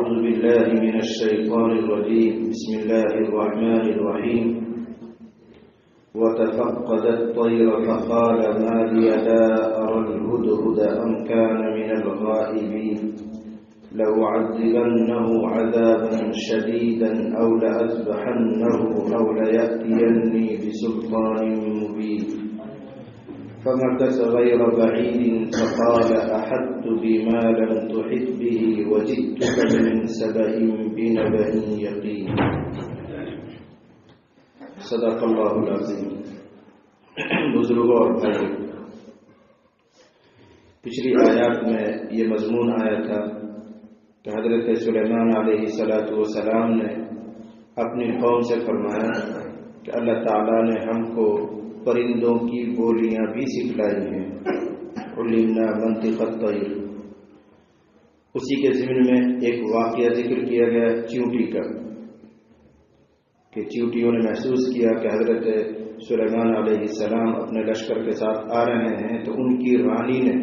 أعوذ بالله من الشيطان الرجيم بسم الله الرحمن الرحيم وتفقد الطير فقال ما لي لا أرى الهدهد أم كان من الغائبين لأعذبنه عذابا شديدا أو لأذبحنه أو ليأتيني بسلطان مبين فمكث غير بعيد فقال أحطت بما لم تحط به وجئتك من سبأ بنبأ يقين صدق اللہ العظیم. بزرگوں اور بھائی، پچھلی آیات میں یہ مضمون آیا تھا کہ حضرت سلیمان علیہ السلام نے اپنی قوم سے فرمایا کہ اللہ تعالیٰ نے ہم کو پرندوں کی بولیاں بھی سکھلائی ہیں. علمنا منطق الطیر. اسی کے ضمن میں ایک واقعہ ذکر کیا گیا چیونٹی کا، کہ چیونٹیوں نے محسوس کیا کہ حضرت سلیمان علیہ السلام اپنے لشکر کے ساتھ آ رہے ہیں، تو ان کی رانی نے،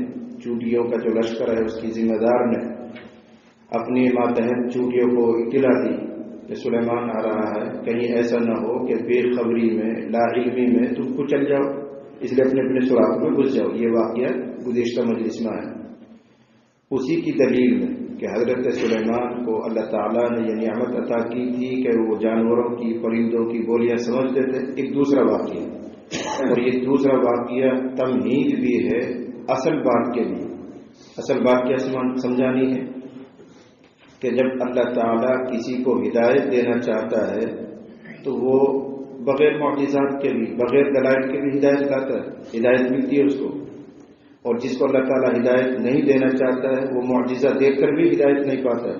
چیونٹیوں کا جو لشکر ہے اس کی ذمہ دار نے اپنی ماتحت چیونٹیوں کو اطلاع دی کہ سلیمان آ رہا ہے، کہیں ایسا نہ ہو کہ بے خبری میں لا علمی میں تم کو چل جاؤ، اس لیے اپنے اپنے سراغ میں گھس جاؤ. یہ واقعہ گزشتہ مجلس میں ہے. اسی کی دلیل میں کہ حضرت سلیمان کو اللہ تعالیٰ نے یہ نعمت عطا کی تھی کہ وہ جانوروں کی، پرندوں کی بولیاں سمجھتے تھے. ایک دوسرا واقعہ، اور یہ دوسرا واقعہ تمہید بھی ہے اصل بات کے لیے. اصل بات کیا سمجھانی ہے کہ جب اللہ تعالیٰ کسی کو ہدایت دینا چاہتا ہے تو وہ بغیر معجزات کے بھی، بغیر دلائل کے بھی ہدایت لاتا ہے، ہدایت ملتی ہے اس کو. اور جس کو اللہ تعالیٰ ہدایت نہیں دینا چاہتا ہے وہ معجزہ دیکھ کر بھی ہدایت نہیں پاتا ہے.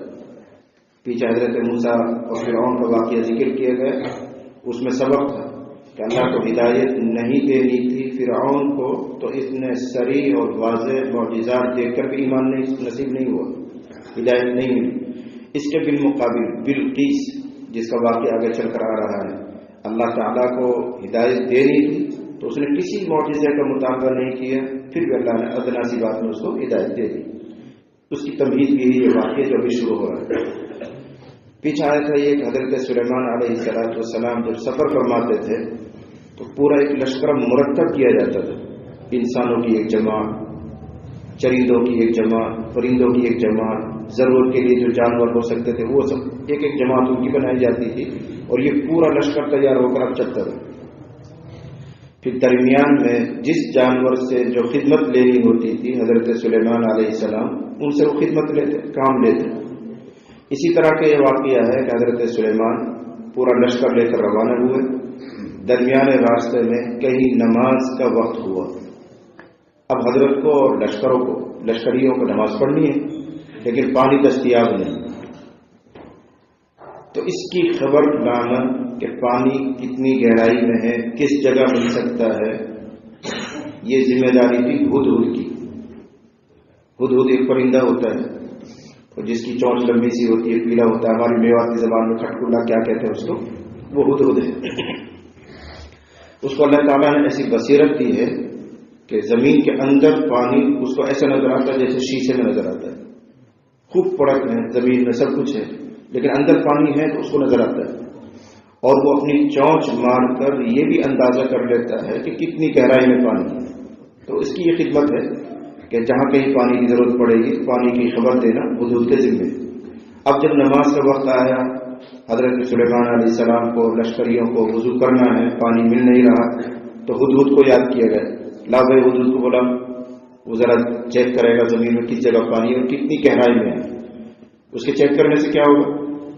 پیچھے حضرت موسیٰ اور فرعون کا واقعہ ذکر کیا گیا، اس میں سبق تھا کہ اللہ کو ہدایت نہیں دینی تھی فرعون کو، تو اتنے صریح اور واضح معجزات دیکھ کر بھی ایمان نصیب نہیں ہوا، ہدایت نہیں ملی. اس کے بالمقابل بلقیس، جس کا واقعہ آگے چل کر آ رہا ہے، اللہ تعالیٰ کو ہدایت دینی تھی تو اس نے کسی معجزے کا مطالبہ نہیں کیا، پھر بھی اللہ نے ادنا سی بات میں اس کو ہدایت دے دی. اس کی تمہید بھی یہ واقعہ جو ابھی شروع ہو رہا ہے. پیچھے آیا تھا یہ کہ حضرت سلیمان علیہ السلام جب سفر فرماتے تھے تو پورا ایک لشکر مرتب کیا جاتا تھا. انسانوں کی ایک جماعت، چرندوں کی ایک جماعت، پرندوں کی ایک جماعت، ضرورت کے لیے جو جانور ہو سکتے تھے وہ سب ایک ایک جماعت ان کی بنائی جاتی تھی، اور یہ پورا لشکر تیار ہو کر اب چلتا تھا. پھر درمیان میں جس جانور سے جو خدمت لینی ہوتی تھی حضرت سلیمان علیہ السلام ان سے وہ خدمت لیتے، کام لیتے. اسی طرح کا یہ واقعہ ہے کہ حضرت سلیمان پورا لشکر لے کر روانہ ہوئے. درمیان راستے میں کہیں نماز کا وقت ہوا. اب حضرت کو اور لشکریوں کو نماز پڑھنی ہے، لیکن پانی دستیاب نہیں. تو اس کی خبر لانا کہ پانی کتنی گہرائی میں ہے، کس جگہ مل سکتا ہے، یہ ذمہ داری تھی ہدہد کی. ہدہد ایک پرندہ ہوتا ہے اور جس کی چونچ لمبی سی ہوتی ہے، پیلا ہوتا ہے. ہماری میواتی زبان میں کھٹکلا کیا کہتے ہیں اس کو، وہ ہدہد ہے. اس کو اللہ تعالیٰ نے ایسی بصیرت دی ہے کہ زمین کے اندر پانی اس کو ایسا نظر آتا ہے جیسے شیشے میں نظر آتا ہے. خوب پڑک ہے زمین میں، سب کچھ ہے، لیکن اندر پانی ہے تو اس کو نظر آتا ہے. اور وہ اپنی چونچ مار کر یہ بھی اندازہ کر لیتا ہے کہ کتنی گہرائی میں پانی ہے. تو اس کی یہ خدمت ہے کہ جہاں کہیں پانی کی ضرورت پڑے گی پانی کی خبر دینا ہدہد کے ذمہ. اب جب نماز کا وقت آیا، حضرت سلیمان علیہ السلام کو، لشکریوں کو وضو کرنا ہے، پانی مل نہیں رہا، تو ہدہد کو یاد کیا گیا. لا بھائی ہدہد کو بولا، وہ ذرا چیک کرے گا زمین میں کس جگہ پانی اور کتنی گہرائی میں ہے. اس کے چیک کرنے سے کیا ہوگا،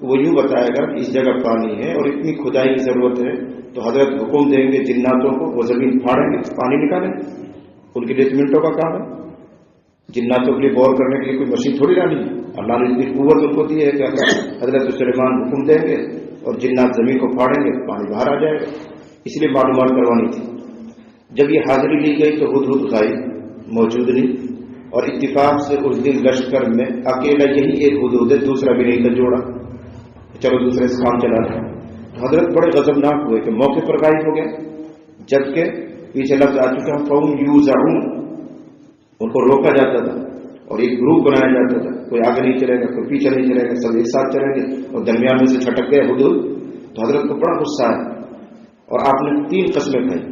وہ یوں بتائے گا کہ اس جگہ پانی ہے اور اتنی کھدائی کی ضرورت ہے. تو حضرت حکم دیں گے جناتوں کو، وہ زمین پھاڑیں گے، پانی نکالیں. ان کے لیے منٹوں کا کام ہے. جناتوں کے لیے بور کرنے کے لیے کوئی مشین تھوڑی لانی ہے. اللہ نے اتنی قوت ان کو دی ہے کہ حضرت سلیمان حکم دیں گے اور جنات زمین کو پھاڑیں گے، پانی باہر آ جائے گا. اس لیے معلومات کروانی تھی. جب یہ حاضری لی گئی تو ہدہد غائب، موجود نہیں. اور اتفاق سے اس دن لشکر میں اکیلا یہی ایک ہدہد ہے، دوسرا بھی نہیں تھا جوڑا. چلو دوسرے سے کام چلا رہے. حضرت بڑے غضبناک ہوئے کہ موقع پر غائب ہو گئے، جبکہ پیچھے لفظ آ چکا فَهُمْ يُوزَعُونَ، ان کو روکا جاتا تھا اور ایک گروپ بنایا جاتا تھا، کوئی آگے نہیں چلے گا، کوئی پیچھے نہیں چلے گا، سب ایک ساتھ چلیں گے، اور درمیان میں سے چھٹک گئے حدود. تو حضرت کو بڑا غصہ ہے اور آپ نے 3 قسمیں کھائی،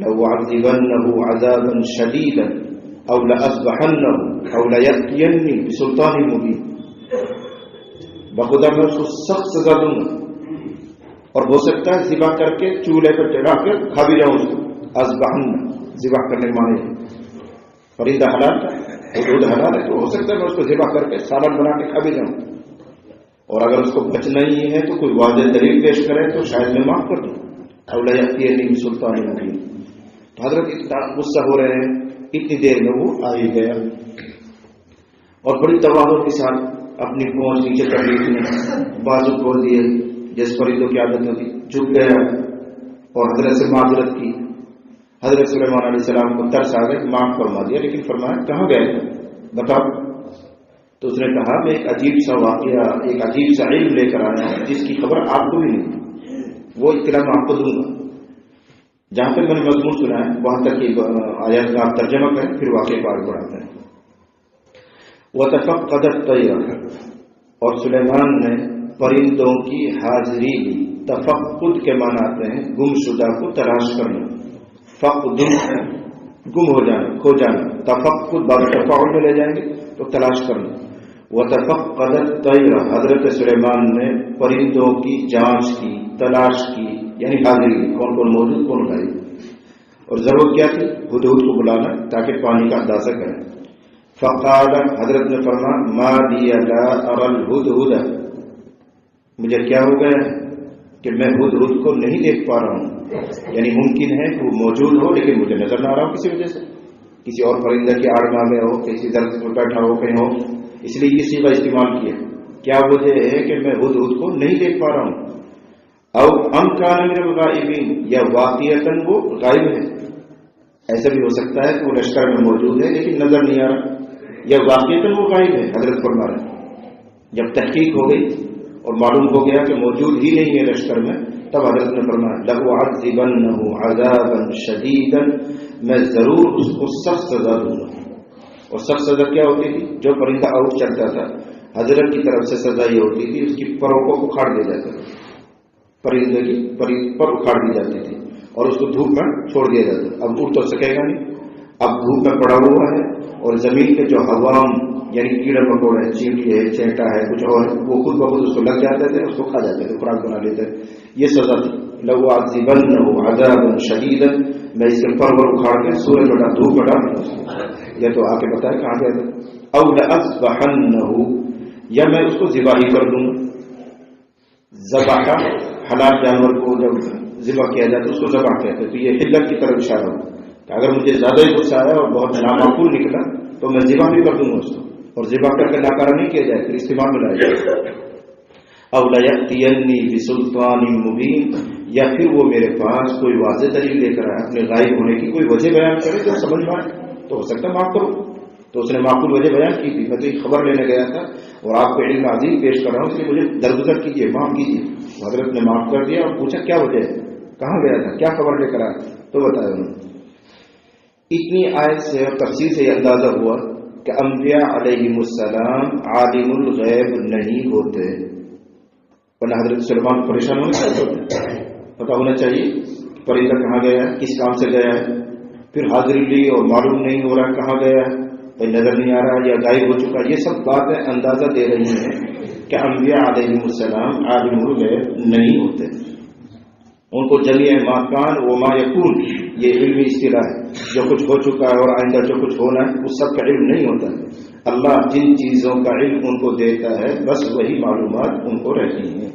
لَأُعَذِّبَنَّهُ عَذَابًا شَدِيدًا أَوْ لَأَذْبَحَنَّهُ أَوْ لَيَأْتِيَنِّي بِسُلْطَانٍ مُبِينٍ. بخدا میں اس کو سخت سزا دوں گا اور ہو سکتا ہے ذبح کر کے چولہے پر چڑھا کے کھا بھی جاؤں اس کو. اذبحن ذبح کرنے کے معنی ہے پرندہ حلال ہے، حدود حلال ہے، تو ہو سکتا ہے میں اس کو ذبح کر کے سالن بنا کے کھا بھی جاؤں. اور اگر اس کو بچنا ہی ہے تو کوئی واضح دلیل پیش کرے تو شاید میں معاف کر دوں. اولا یأتینی بسلطان مبین. تو حضرت اتنا غصہ ہو رہے ہیں، اتنی دیر میں وہ آ ہی گیا اور بڑی تواضع کے ساتھ اپنی پہنچ نیچے کر لی تھی، بازو کھول دیے جس پرندوں کی عادت ہوتی، جھک گیا اور حضرت سے معذرت کی. حضرت سلیمان علیہ السلام کو ترس آ گئے، معاف فرما دیا، لیکن فرمایا کہاں گئے بتاؤ. تو اس نے کہا میں ایک عجیب سا واقعہ، ایک عجیب سا علم لے کر آیا ہوں جس کی خبر آپ کو بھی نہیں، وہ اطلاع میں آپ کو دوں گا. جہاں تک میں نے مضمون سنا ہے وہاں تک کی آیات کا آپ ترجمہ کریں، پھر واقعے کو آگے بڑھاتے ہیں. وَتَفَقَّدَ الطَّيْرَ، اور سلیمان نے پرندوں کی حاضری لی. تفقد کے معنی آتے ہیں گم شدہ کو تلاش کرنا، فقد گم ہو جانا، کھو جانا. تفقد باب تفاعل میں لے جائیں گے تو تلاش کرنا. وَتَفَقَّدَ الطَّيْرَ، حضرت سلیمان نے پرندوں کی جانچ کی، تلاش کی، یعنی حاضری کی، کون کون موجود، کون غائب. اور ضرورت کیا تھی؟ ہدہد کو بلانا تاکہ پانی کا اندازہ کریں. فقال، حضرت نے فرمایا ما لی لا ارى الهدهد، مجھے کیا ہو گیا ہے کہ میں ہدہد کو نہیں دیکھ پا رہا ہوں. یعنی ممکن ہے کہ وہ موجود ہو لیکن مجھے نظر نہ آ رہا ہو کسی وجہ سے، کسی اور پرندہ کی آڑ میں آ گیا ہو، کسی درخت پر بیٹھا ہو کہیں ہو، اس لیے یہ صیغہ استعمال کیا. کیا وجہ ہے کہ میں ہدہد کو نہیں دیکھ پا رہا ہوں. او ام کان من الغائبین، یا واقعتاً وہ غائب ہے. ایسا بھی ہو سکتا ہے کہ وہ لشکر میں موجود ہے لیکن نظر نہیں آ رہا، یا واقعتاً وہ غائب ہے. حضرت فرما رہے ہیں جب تحقیق ہو گئی اور معلوم ہو گیا کہ موجود ہی نہیں ہے لشکر میں، تب حضرت نے فرمایا لَأُعَذِّبَنَّهُ عَذَابًا شَدِيدًا، میں ضرور اس کو سخت سزا دوں گا. اور سخت سزا کیا ہوتی تھی؟ جو پرندہ آؤٹ چلتا تھا حضرت کی طرف سے سزا یہ ہوتی تھی اس کی پروں کو اکھاڑ دیا جاتا تھا، پرندے کی پر اکھاڑ دی جاتی تھی اور اس کو دھوپ میں چھوڑ دیا جاتا. اب اڑ تو سکے گا نہیں، اب دھوپ میں پڑا ہوا ہے اور زمین کے جو عوام یعنی کیڑے مکوڑے، چیونٹی ہے، چیٹا ہے، کچھ اور ہے، وہ خود بخود اس کو لگ جاتے تھے، اس کو کھا جاتے تھے، خوراک بنا لیتے. یہ سزا تھی. لَأُعَذِّبَنَّهُ عَذَابًا شَدِيدًا، میں اس کے پرور اکھاڑ کے سورج بڑا دھوپ بڑا. یہ تو آ کے بتائے کہاں گیا تھا. او لَأَذْبَحَنَّهُ، یا میں اس کو ذبح ہی کر دوں گا. ذبح کا حلال جانور کو جب ذبح کیا جاتا ہے اس کو ذبح کہتے ہیں. تو یہ حلت کی طرف اشارہ ہو کہ اگر مجھے زیادہ ہی غصہ آیا اور بہت نامعقول نکلا تو میں ذبح بھی کر دوں گا اس کو، اور ذبح کر کے ناکارہ نہیں کیا جائے، پھر استعمال میں لایا جائے. او لَيَأْتِيَنِّي بِسُلْطَانٍ مُبِينٍ، یا پھر وہ میرے پاس کوئی واضح دلیل لے کر آئے، اپنے غائب ہونے کی کوئی وجہ بیان کرے تو سمجھ میں آئے، تو ہو سکتا ہے معاف کرو. تو اس نے معقول وجہ بیان کی تھی، میں تو ایک خبر لینے گیا تھا اور آپ کو علم عظیم پیش کر رہا ہوں، اس لیے مجھے درگزر کیجیے، معاف کیجیے. حضرت نے معاف کر دیا اور پوچھا کیا وجہ ہے، کہاں گیا تھا، کیا خبر لے کر آیا، تو بتایا انہوں نے. اتنی آیت سے اور تفسیر سے یہ اندازہ ہوا کہ انبیاء علیہ السلام عالم الغیب نہیں ہوتے، ورنہ حضرت سلیمان پریشان ہونے پتا ہونا چاہیے پرندہ کہاں گیا ہے، کس کام سے گیا ہے. پھر حاضری لی اور معلوم نہیں ہو رہا کہاں گیا ہے، کوئی نظر نہیں آ رہا یا غائب ہو چکا. یہ سب باتیں اندازہ دے رہی ہیں کہ انبیاء علیہ السلام عالم الغیب نہیں ہوتے. ان کو جمیع ما کان و ما یکون، یہ علمی اصطلاح ہے، جو کچھ ہو چکا ہے اور آئندہ جو کچھ ہونا ہے اس سب کا علم نہیں ہوتا. اللہ جن چیزوں کا علم ان کو دیتا ہے بس وہی معلومات ان کو رہتی ہیں.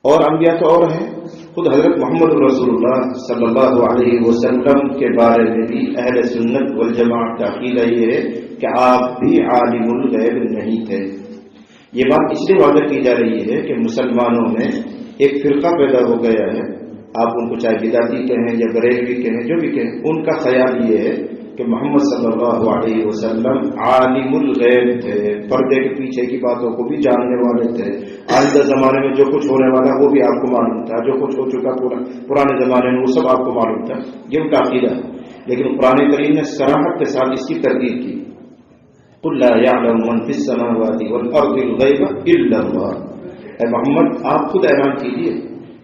اور انبیاء تو اور ہیں، خود حضرت محمد رسول اللہ صلی اللہ علیہ وسلم کے بارے میں بھی اہل سنت والجماعت کا عقیدہ یہ ہے کہ آپ بھی عالم الغیب نہیں تھے. یہ بات اس لیے واضح کی جا رہی ہے کہ مسلمانوں میں ایک فرقہ پیدا ہو گیا ہے، آپ ان کو چاہے بدعتی کہیں یا بریلوی کہیں، جو بھی کہیں، ان کا خیال یہ ہے کہ محمد صلی اللہ علیہ وسلم عالم الغیب تھے، پردے کے پیچھے کی باتوں کو بھی جاننے والے تھے. آئندہ زمانے میں جو کچھ ہونے والا وہ بھی آپ کو معلوم تھا، جو کچھ ہو چکا پرانے زمانے میں وہ سب آپ کو معلوم تھا. یہ ان کا عقیدہ ہے. لیکن قرآن کریم نے صراحت کے ساتھ اس کی تردید کی قل لا يعلم من في السماوات والارض الغیب الا اللہ. اے محمد آپ خود اعلان کیجیے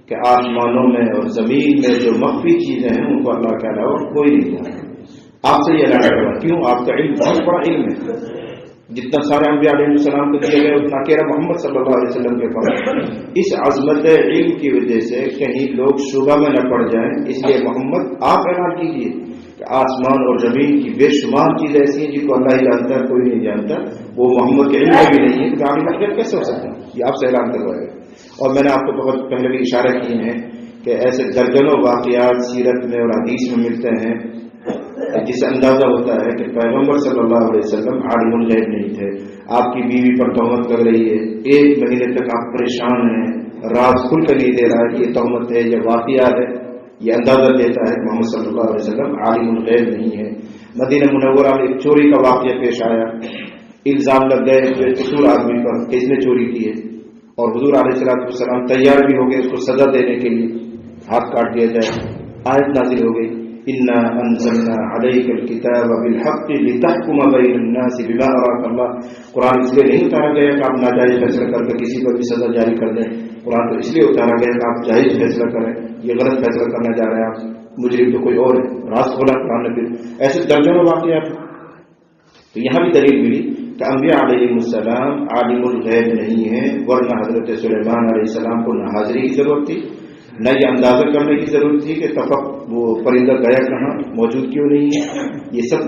کہ آسمانوں میں اور زمین میں جو مخفی چیزیں ہیں ان کو اللہ کے علاوہ کوئی نہیں جانتا. آپ سے یہ اعلان کروا. کیوں؟ آپ کا علم بہت بڑا علم ہے. جتنا سارے انبیاء علیہ السلام کو دیے گئے اتنا اکیلا محمد صلی اللہ علیہ وسلم کے پاس. اس عظمت علم کی وجہ سے کہیں لوگ شبہ میں نہ پڑ جائیں، اس لیے محمد آپ اعلان کیجیے کہ آسمان اور زمین کی بے شمار چیزیں ایسی ہیں جن کو اللہ ہی جانتا ہے، کوئی نہیں جانتا. وہ محمد کے علم میں بھی نہیں ہے تو آگے بڑھ کیسے ہو سکتا ہے؟ یہ آپ سے اعلان کروائے. اور میں نے آپ کو بہت پہلے بھی اشارہ کیے ہیں کہ ایسے درجنوں واقعات سیرت میں اور حدیث میں ملتے ہیں جس سے اندازہ ہوتا ہے کہ پیغمبر صلی اللہ علیہ وسلم عالم الغیب نہیں تھے. آپ کی بیوی پر تہمت کر رہی ہے، 1 مہینے تک آپ پریشان ہیں، راز کھل کر نہیں دے رہا ہے کہ یہ تہمت ہے یا واقعہ ہے. یہ اندازہ دیتا ہے کہ محمد صلی اللہ علیہ وسلم عالم الغیب نہیں ہے. مدینہ منورہ میں ایک چوری کا واقعہ پیش آیا. الزام لگ گئے جو قصور آدمی پر کہ اس نے چوری کی ہے، اور حضور علیہ السلام تیار بھی ہو گئے اس کو سزا دینے کے لیے، ہاتھ کاٹ دیا جائے. آیت نازل ہو گئی انا انزلنا علیک الکتاب بالحق لتحکم بین الناس بما اراک اللہ. قرآن اس لیے نہیں اتارا گیا کہ آپ ناجائز فیصلہ کر کے کسی پر بھی سزا جاری کر دیں. قرآن تو اس لیے اتارا گیا کہ آپ جائز فیصلہ کریں. یہ غلط فیصلہ کرنا چاہ رہے ہیں آپ، مجرم تو کوئی اور ہے. راز کھولا قرآن نے. پھر ایسے درجنوں واقعات. تو یہاں بھی دلیل ملی کہ انبیاء علیہ السلام عالم الغیب نہیں ہیں، ورنہ حضرت سلیمان علیہ السلام کو نہ حاضری کی ضرورت تھی، نہ یہ اندازہ کرنے کی ضرورت تھی کہ وہ پرندہ گیا کہاں، موجود کیوں نہیں ہے. یہ سب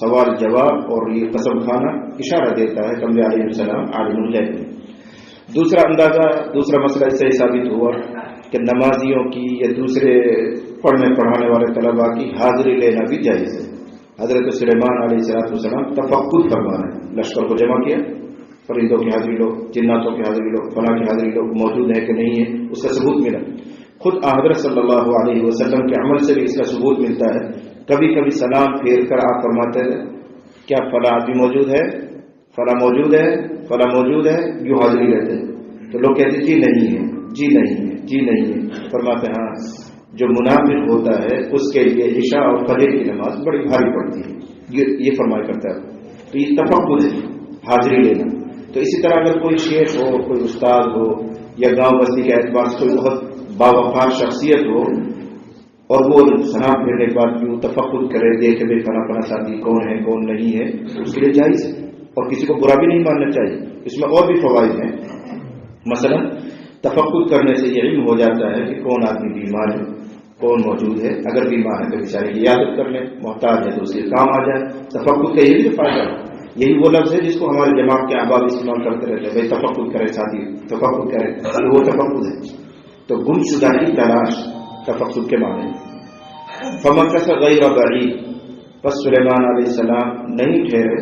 سوال جواب اور یہ قسم کھانا اشارہ دیتا ہے کہ انبیاء علیہ السلام عالم الغیب نہیں. دوسرا مسئلہ اس سے ثابت ہوا کہ نمازیوں کی یا دوسرے پڑھانے والے طلباء کی حاضری لینا بھی جائز ہے. حضرت سلیمان علیہ السلام تفقد فرما رہے ہیں. لشکر کو جمع کیا، پرندوں کی حاضری لو، جناتوں کی حاضری لو، فلاں کی حاضری لو، موجود ہے کہ نہیں ہے اس کا ثبوت ملا. خود حضرت صلی اللہ علیہ وسلم کے عمل سے بھی اس کا ثبوت ملتا ہے. کبھی کبھی سلام پھیر کر آپ فرماتے ہیں کیا فلاں آدمی موجود ہے، فلاں موجود ہے، فلاں موجود ہے، یوں حاضری لیتے ہیں. تو لوگ کہتے جی نہیں ہے، جی نہیں ہے، جی نہیں ہے. فرماتے ہاں جو منافق ہوتا ہے اس کے لیے عشاء اور فجر کی نماز بڑی بھاری پڑتی ہے، یہ فرمایا کرتا ہے. تو یہ تفقد ہے حاضری لینا. تو اسی طرح اگر کوئی شیخ ہو، کوئی استاد ہو، یا گاؤں بستی کے اعتبار سے کوئی بہت باوقار شخصیت ہو اور وہ سلام پھیرنے کے بعد یوں تفقد کرے، دیکھے بھائی فلاں فلاں ساتھی کون ہے کون نہیں ہے، اس کے لیے جائز ہے اور کسی کو برا بھی نہیں ماننا چاہیے. اس میں اور بھی فوائد ہیں. مثلا تفقد کرنے سے یہ علم ہو جاتا ہے کہ کون آدمی بیمار ہے، کون موجود ہے. اگر بیمار ہے تو بیچارے کی عیادت کر لیں، محتاج ہے تو اس کے کام آ جائے. تفقد کا یہی تو فائدہ ہے. یہی وہ لفظ ہے جس کو ہمارے جماعت کے احباب استعمال کرتے رہتے ہیں، بھائی تفقد کرے ساتھی، تفقد کرے، وہ تفقد ہے. تو گم شدہ کی تلاش تفقد کے معنی. فمکث غیر بعید، پس سلیمان علیہ السلام نہیں ٹھہرے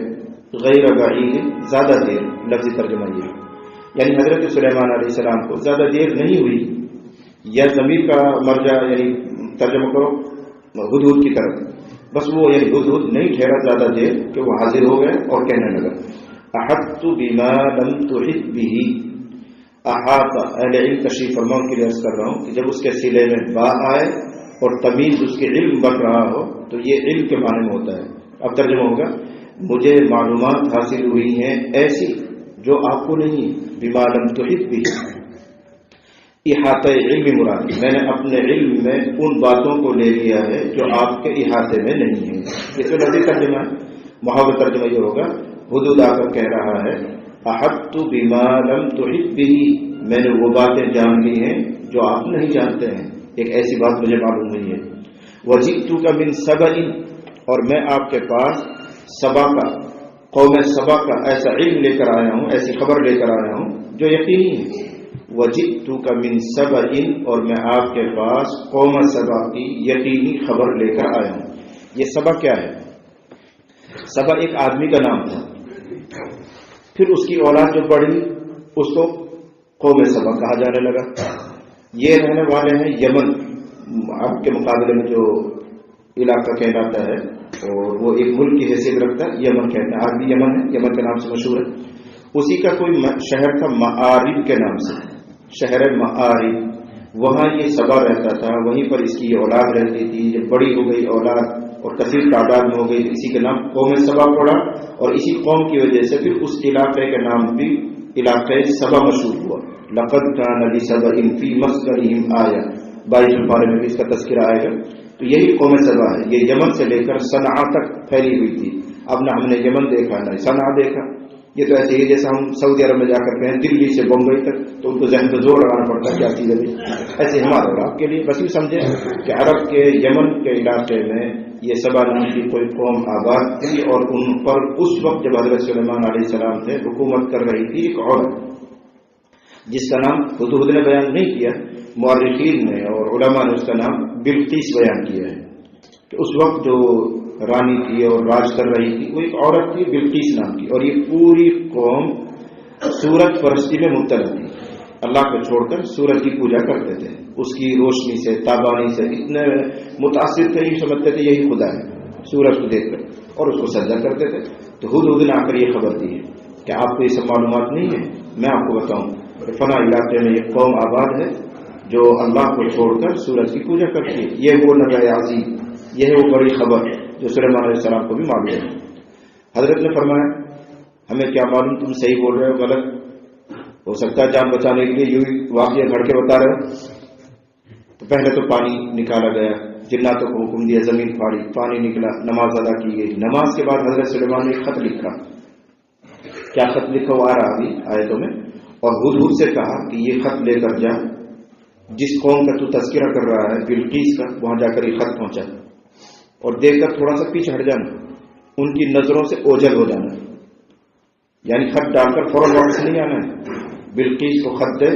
غیر بعید زیادہ دیر. لفظی ترجمہ یہ یعنی حضرت سلیمان علیہ السلام کو زیادہ دیر نہیں ہوئی. یا ضمیر کا مرجع یعنی ترجمہ کرو حدود کی طرف، بس وہ یعنی حدود نہیں ٹھہرا زیادہ دیر کہ وہ حاضر ہو گئے اور کہنے لگا احطت بما لم تحط به. احاطہ اہل علم تشریف فرما کے لیے عرض کر رہا ہوں کہ جب اس کے سلے میں با آئے اور تمیز اس کے علم بڑھ رہا ہو تو یہ علم کے معنی میں ہوتا ہے. اب ترجمہ ہوگا مجھے معلومات حاصل ہوئی ہیں ایسی جو آپ کو نہیں. بما لم تحط به احاطہ علم مراد، میں نے اپنے علم میں ان باتوں کو لے لیا ہے جو آپ کے احاطے میں نہیں ہے. اس میں لفظی ترجمہ محاورہ ترجمہ یہ ہوگا حدود آ کر کہہ رہا ہے احطت بما لم تحط به، میں نے وہ باتیں جان لی ہیں جو آپ نہیں جانتے ہیں. ایک ایسی بات مجھے معلوم ہوئی ہے. وجئتک من سبأ، اور میں آپ کے پاس سبا کا، قوم سبا کا ایسا علم لے کر آیا ہوں، ایسی خبر لے کر آیا ہوں جو یقینی ہے. وجئتک من سبأ، اور میں آپ کے پاس قوم سبا کی یقینی خبر لے کر آیا ہوں. یہ سبا کیا ہے؟ سبا ایک آدمی کا نام تھا، پھر اس کی اولاد جو بڑھی اس کو قوم سبا کہا جانے لگا. یہ رہنے والے ہیں یمن، آپ کے مقابلے میں جو علاقہ کہلاتا ہے اور وہ ایک ملک کی حیثیت رکھتا ہے، یمن کہتے ہیں. آج بھی یمن ہے، یمن کے نام سے مشہور ہے. اسی کا کوئی شہر تھا معارب کے نام سے، شہر معارب. وہاں یہ سبا رہتا تھا، وہیں پر اس کی یہ اولاد رہتی تھی. جب بڑی ہو گئی اولاد اور کثیر تعداد میں ہو گئی تو اسی کا نام قوم سبا پڑا، اور اسی قوم کی وجہ سے پھر اس علاقے کا نام بھی علاقۂ سبا مشہور ہوا. لقد کان لسبأ فی مسکنہم آیہ، 22 پارے میں بھی اس کا تذکرہ آئے گا. تو یہی قوم سبا ہے. یہ یمن سے لے کر صنعاء تک پھیلی ہوئی تھی. اب نہ ہم نے یمن دیکھا نہ صنعاء دیکھا. یہ تو ایسے ہی جیسا ہم سعودی عرب میں جا کر کہیں دلی سے بمبئی تک تو ان کو ذہن پہ زور لگانا پڑتا ہے کیا چیز ہے. ایسے ہمارے اور آپ کے لیے بس یہ سمجھیں کہ عرب کے یمن کے علاقے میں یہ سبا نام کی کوئی قوم آباد تھی، اور ان پر اس وقت جب حضرت سلیمان علیہ السلام تھے حکومت کر رہی تھی ایک عورت جس کا نام حضرت نے بیان نہیں کیا، مورخین نے اور علماء نے اس کا نام بلقیس بیان کیا ہے کہ اس وقت جو رانی تھی اور راج کر رہی تھی وہ ایک عورت تھی بلقیس نام کی. اور یہ پوری قوم سورج پرستی میں مبتلا تھی. اللہ کو چھوڑ کر سورج کی پوجا کرتے تھے، اس کی روشنی سے تابانی سے اتنے متاثر تھے، یہ سمجھتے تھے یہی خدا ہے سورج کو دیکھ کر، اور اس کو سجدہ کرتے تھے. تو ہد نے آ کر یہ خبر دی ہے کہ آپ کو یہ سب معلومات نہیں ہے، میں آپ کو بتاؤں کہ فلاں علاقے میں یہ قوم آباد ہے جو اللہ کو چھوڑ کر سورج کی پوجا کرتی ہے. یہ وہ نبی عظیم، یہ ہے وہ بڑی خبر جو سلیمان علیہ السلام کو بھی معلوم ہے. حضرت نے فرمایا ہمیں کیا معلوم تم صحیح بول رہے ہو غلط، ہو سکتا ہے جان بچانے کے لیے یوں ہی واقعہ گھڑ کے بتا رہے ہو. تو پہلے تو پانی نکالا گیا، جناتوں کو حکم دیا، زمین پھاڑی، پانی نکلا، نماز ادا کی گئی. نماز کے بعد حضرت سلیمان نے ایک خط لکھا. کیا خط لکھا وہ آ رہا ابھی آیتوں میں. اور ہد سے کہا کہ یہ خط لے کر جا، جس قوم کا تو تذکرہ کر رہا ہے بلقیس کا، وہاں جا کر یہ خط پہنچا، اور دیکھ کر تھوڑا سا پیچھے ہٹ جانا، ان کی نظروں سے اوجھل ہو جانا. یعنی خط ڈال کر فوراً واپس نہیں آنا ہے، بلقیس کو خط دے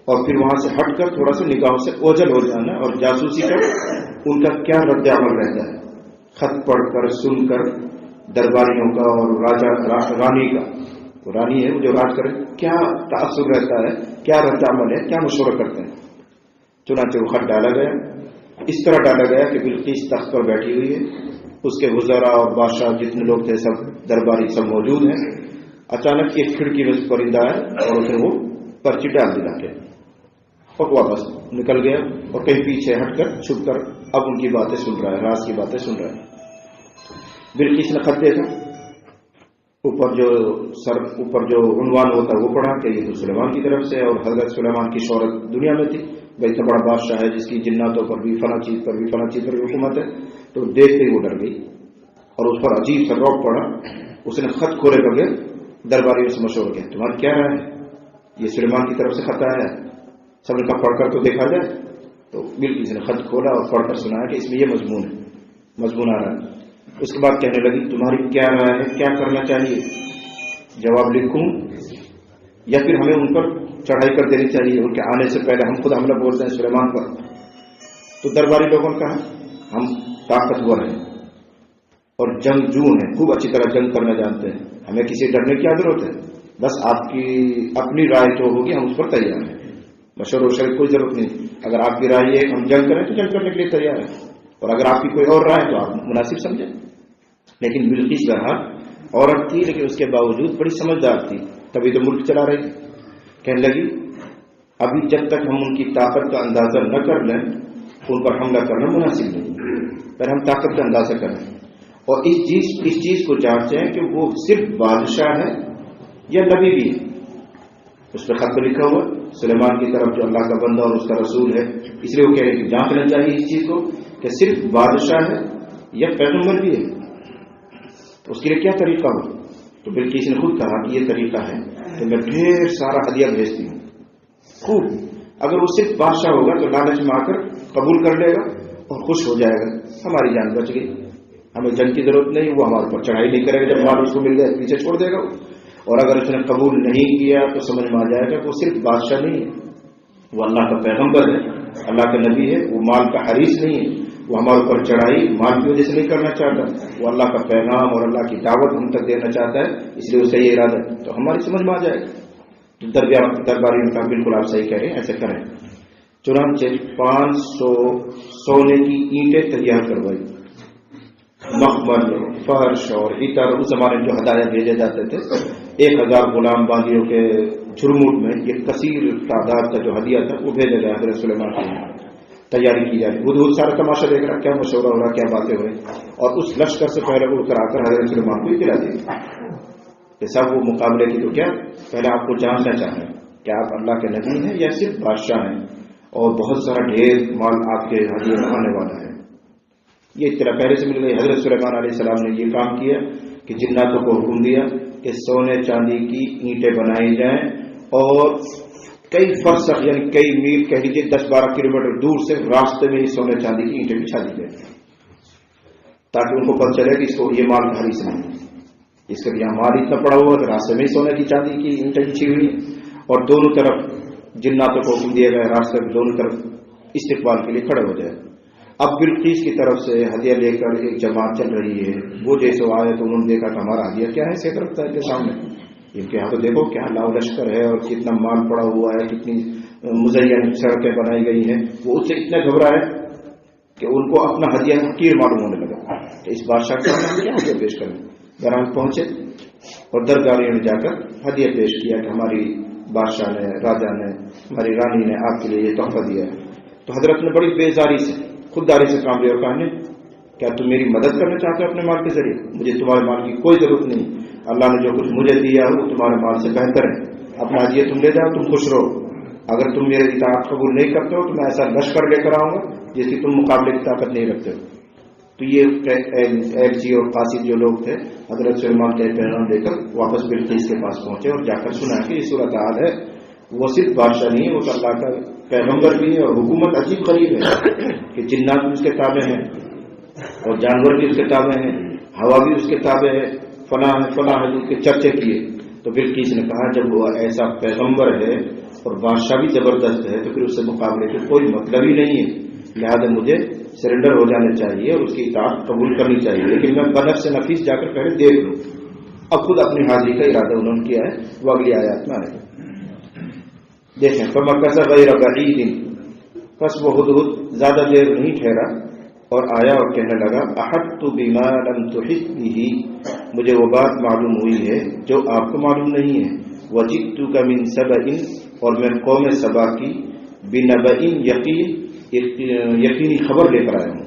اور پھر وہاں سے ہٹ کر تھوڑا سا نگاہوں سے اوجھل ہو جانا اور جاسوسی کر ان کا کیا رد عمل رہتا ہے. خط پڑھ کر سن کر درباریوں کا اور راجا رانی کا، وہ رانی ہے وہ جو راج کرے، کیا تاثر رہتا ہے، کیا رد عمل ہے، کیا مشورہ کرتے ہیں. چنانچہ وہ خط ڈالا گیا. اس طرح ڈالا گیا کہ بلقیس تخت پر بیٹھی ہوئی ہے، اس کے وزراء اور بادشاہ جتنے لوگ تھے سب درباری سب موجود ہیں. اچانک ایک کھڑکی میں پرندہ ہے اور اس نے وہ پرچی ڈال دلا کے اور واپس نکل گیا، اور کہیں پیچھے ہٹ کر چھپ کر اب ان کی باتیں سن رہا ہے، راز کی باتیں سن رہا ہے. بلقیس نے خط دیکھا، اوپر جو عنوان ہوتا ہے وہ پڑھا کہ یہ تو سلیمان کی طرف سے، اور حضرت سلیمان کی شہرت دنیا میں تھی، بھائی اتنا بڑا بادشاہ ہے جس کی جناتوں پر بھی فلاں چیز پر بھی فلاں چیز پر بھی حکومت ہے. تو دیکھتے ہی وہ ڈر گئی اور اس پر عجیب سا رعب پڑا. اس نے خط کھولے بغیر درباریوں سے مشورہ کیا، تمہاری کیا رائے ہے، یہ سلیمان کی طرف سے خط آیا ہے، سب نے کہا پڑھ کر تو دیکھا جائے. تو بلقیس نے خط کھولا اور پڑھ کر سنایا کہ اس میں یہ مضمون آ رہا ہے. اس کے بعد کہنے لگی تمہاری کیا رائے ہے، کیا کرنا چاہیے، جواب لکھوں یا پھر ہمیں ان پر چڑھائی کر دینی چاہیے، ان کے آنے سے پہلے ہم خود حملہ بولتے ہیں سلیمان پر. تو درباری لوگوں نے کہا ہم طاقتور ہیں اور جنگجو ہیں، خوب اچھی طرح جنگ کرنا جانتے ہیں، ہمیں کسی ڈرنے کی کیا ضرورت ہے، بس آپ کی اپنی رائے جو ہوگی ہم اس پر تیار ہیں، مشورہ وشورہ کی کوئی ضرورت نہیں. اگر آپ کی رائے یہ ہم جنگ کریں تو جنگ کرنے کے لیے تیار ہیں، اور اگر آپ کی کوئی اور رائے تو آپ مناسب سمجھیں. لیکن بلقیس بہرحال عورت تھی، لیکن اس کے باوجود بڑی سمجھدار تھی، تبھی تو ملک چلا رہی. کہنے لگی ابھی جب تک ہم ان کی طاقت کا اندازہ نہ کر لیں ان پر حملہ کرنا مناسب نہیں، پھر ہم طاقت کا اندازہ کریں اور اس چیز کو جانچیں کہ وہ صرف بادشاہ ہے یا نبی بھی ہے. اس پہ خط پہ لکھا ہوا سلیمان کی طرف جو اللہ کا بندہ اور اس کا رسول ہے، اس لیے وہ کہہ رہے کہ جانچنا چاہیے اس چیز کو کہ صرف بادشاہ ہے یا پیغمبر بھی ہے. تو اس کے لیے کیا طریقہ ہو. تو بلقیس نے خود کہا کہ یہ طریقہ ہے کہ میں ڈھیر سارا ہدیہ بھیجتی ہوں خوب، اگر وہ صرف بادشاہ ہوگا تو لالچ میں آ کر قبول کر لے گا اور خوش ہو جائے گا، ہماری جان بچ گئی، ہمیں جنگ کی ضرورت نہیں، وہ ہمارے اوپر چڑھائی نہیں کرے گا، جب مال اس کو مل جائے پیچھے چھوڑ دے گا. اور اگر اس نے قبول نہیں کیا تو سمجھ میں آ جائے گا کہ وہ صرف بادشاہ نہیں ہے، وہ اللہ کا پیغمبر ہے، اللہ کا نبی ہے، وہ مال کا حریص نہیں ہے، وہ ہمارے اوپر چڑھائی مال کی وجہ سے نہیں کرنا چاہتا، وہ اللہ کا پیغام اور اللہ کی دعوت ہم تک دینا چاہتا ہے، اس لیے اس کا یہ ارادہ ہے. تو ہماری سمجھ میں آ جائے گا. تو درباری نے کہا بالکل آپ صحیح کہہ رہے ہیں، ایسے کریں. چنانچہ 500 سونے کی اینٹیں تیار کروائی، مخمل، فرش اور عطر. اس زمانے میں جو ہدایات بھیجے جاتے تھے 1000 غلام باندیوں کے جھرمٹ میں یہ کثیر تعداد کا جو ہدیہ تھا وہ بھیجا گیا حضرت سلیمان کے یہاں، تیاری کی جا رہی، ہدہد سارا تماشا دیکھ رہا کیا مشورہ ہو رہا کیا باتیں ہو رہی، اور اس لشکر سے پہلے اڑ کر آ کر حضرت سلیمان کو اطلاع دی کہ سب وہ مقابلے کی تو کیا پہلے آپ کو جاننا چاہیں کہ آپ اللہ کے نبی ہیں یا صرف بادشاہ ہیں، اور بہت سارا ڈھیر مال آپ کے ہدیے میں آنے والا ہے۔ یہ اطلاع پہلے سے مل گئی۔ حضرت سلیمان علیہ السلام نے یہ کام کیا کہ جناتوں کو حکم دیا کہ سونے چاندی کی اینٹیں بنائی جائیں، اور کئی فرسخ یعنی کئی میل کہہ لیجیے 10-12 کلومیٹر دور سے راستے میں ہی سونے چاندی کی اینٹیں بچھا دی جائیں، تاکہ ان کو پتہ چلے کہ اس کو یہ مال گھر سے نہیں، اس کا یہاں مال اتنا پڑا ہوا کہ راستے میں ہی سونے کی چاندی کی اینٹیں بچھی ہوئی ہیں، اور دونوں طرف جناتوں کو حکم دیا گیا راستے میں دونوں طرف استقبال کے لیے کھڑے ہو جائے۔ اب بلقیس کی طرف سے ہدیہ لے کر ایک جماعت چل رہی ہے، وہ جیسے آئے تو انہوں نے دیکھا کہ ہمارا ہدیہ کیا ہے سیک رکھتا ہے کے سامنے، ان کے یہاں تو دیکھو کیا لاؤ لشکر ہے اور کتنا مال پڑا ہوا ہے، کتنی مزین سڑکیں بنائی گئی ہیں۔ وہ اس سے اتنے گھبرائے کہ ان کو اپنا ہدیہ حقیر معلوم ہونے لگا کہ اس بادشاہ کے سامنے کیا ہدیہ پیش کریں۔ گھراں پہنچے اور درگاہیوں میں جا کر ہدیہ پیش کیا کہ ہماری بادشاہ نے، راجا نے، ہماری رانی نے آپ کے لیے یہ تحفہ دیا ہے۔ تو حضرت نے بڑی بیزاری سے خودداری سے کام لیا اور کہا کیا تم میری مدد کرنا چاہتے ہو اپنے مال کے ذریعے؟ مجھے تمہارے مال کی کوئی ضرورت نہیں، اللہ نے جو کچھ مجھے دیا ہے وہ تمہارے مال سے بہتر ہے، اپنا ہدیہ تم لے جاؤ، تم خوش رہو۔ اگر تم میرے اطاعت قبول نہیں کرتے ہو تو میں ایسا لشکر لے کر آؤں گا جس کی تم مقابلے کی طاقت نہیں رکھتے ہو۔ تو یہ ایک جی اور قاصد جو لوگ تھے حضرت سلیمان کے پیغام لے کر واپس بلقیس کے پاس پہنچے اور جا کر سنا کہ یہ صورتحال ہے، وہ صرف بادشاہ نہیں ہے، وہ اللہ کا پیغمبر بھی ہے، اور حکومت عجیب غریب ہے کہ جنات بھی اس کے تابع ہیں اور جانور بھی اس کے تابع ہیں، ہوا بھی اس کے تابع ہے، فلاں حضور کے چرچے کیے۔ تو بلقیس نے کہا جب وہ ایسا پیغمبر ہے اور بادشاہ بھی زبردست ہے تو پھر اس سے مقابلے کے کوئی مطلب ہی نہیں ہے، لہذا مجھے سرنڈر ہو جانا چاہیے اور اس کی اطاعت قبول کرنی چاہیے، لیکن میں بنفس نفیس جا کر پہلے دیکھ لوں۔ اب خود اپنی حاضری کا ارادہ انہوں نے کیا ہے، وہ اگلی آیات میں آئے گا۔ دیکھیں فمکث غیر بعید، پس وہ ہدہد زیادہ دیر نہیں ٹھہرا اور آیا اور کہنے لگا احطت بما لم تحط به، مجھے وہ بات معلوم ہوئی ہے جو آپ کو معلوم نہیں ہے، وجئتک من سبأ، اور میں قوم سبا کی بنبأ یقینی خبر لے کر آیا ہوں۔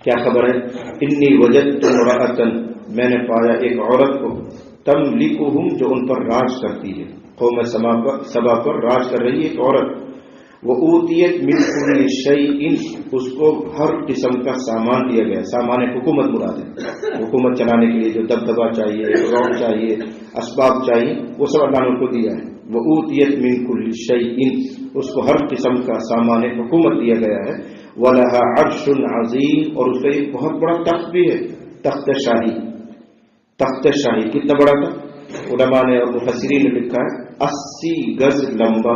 کیا خبر ہے؟ انی وجدت امرأة، میں نے پایا ایک عورت کو، تملکہم، جو ان پر راج کرتی ہے، قوم سبا پر راج کر رہی ایک عورت، وَأُوتِيَتْ مِنْ كُلِّ شَيْءٍ، اس کو ہر قسم کا سامان دیا گیا، سامان حکومت مراد ہے، حکومت چلانے کے لیے جو دبدبہ چاہیے، روب چاہیے، اسباب چاہیے، وہ سب اللہ نے ان کو دیا ہے۔ وَأُوتِيَتْ مِنْ كُلِّ شَيْءٍ، اس کو ہر قسم کا سامان حکومت دیا گیا ہے، وَلَهَا عَرْشٌ عَظِيمٌ، اور اس کا ایک بہت بڑا تخت بھی ہے، تخت شاہی۔ تخت شاہی کتنا بڑا تھا؟ علماء نے اور مفسرین نے لکھا ہے 80 گز لمبا،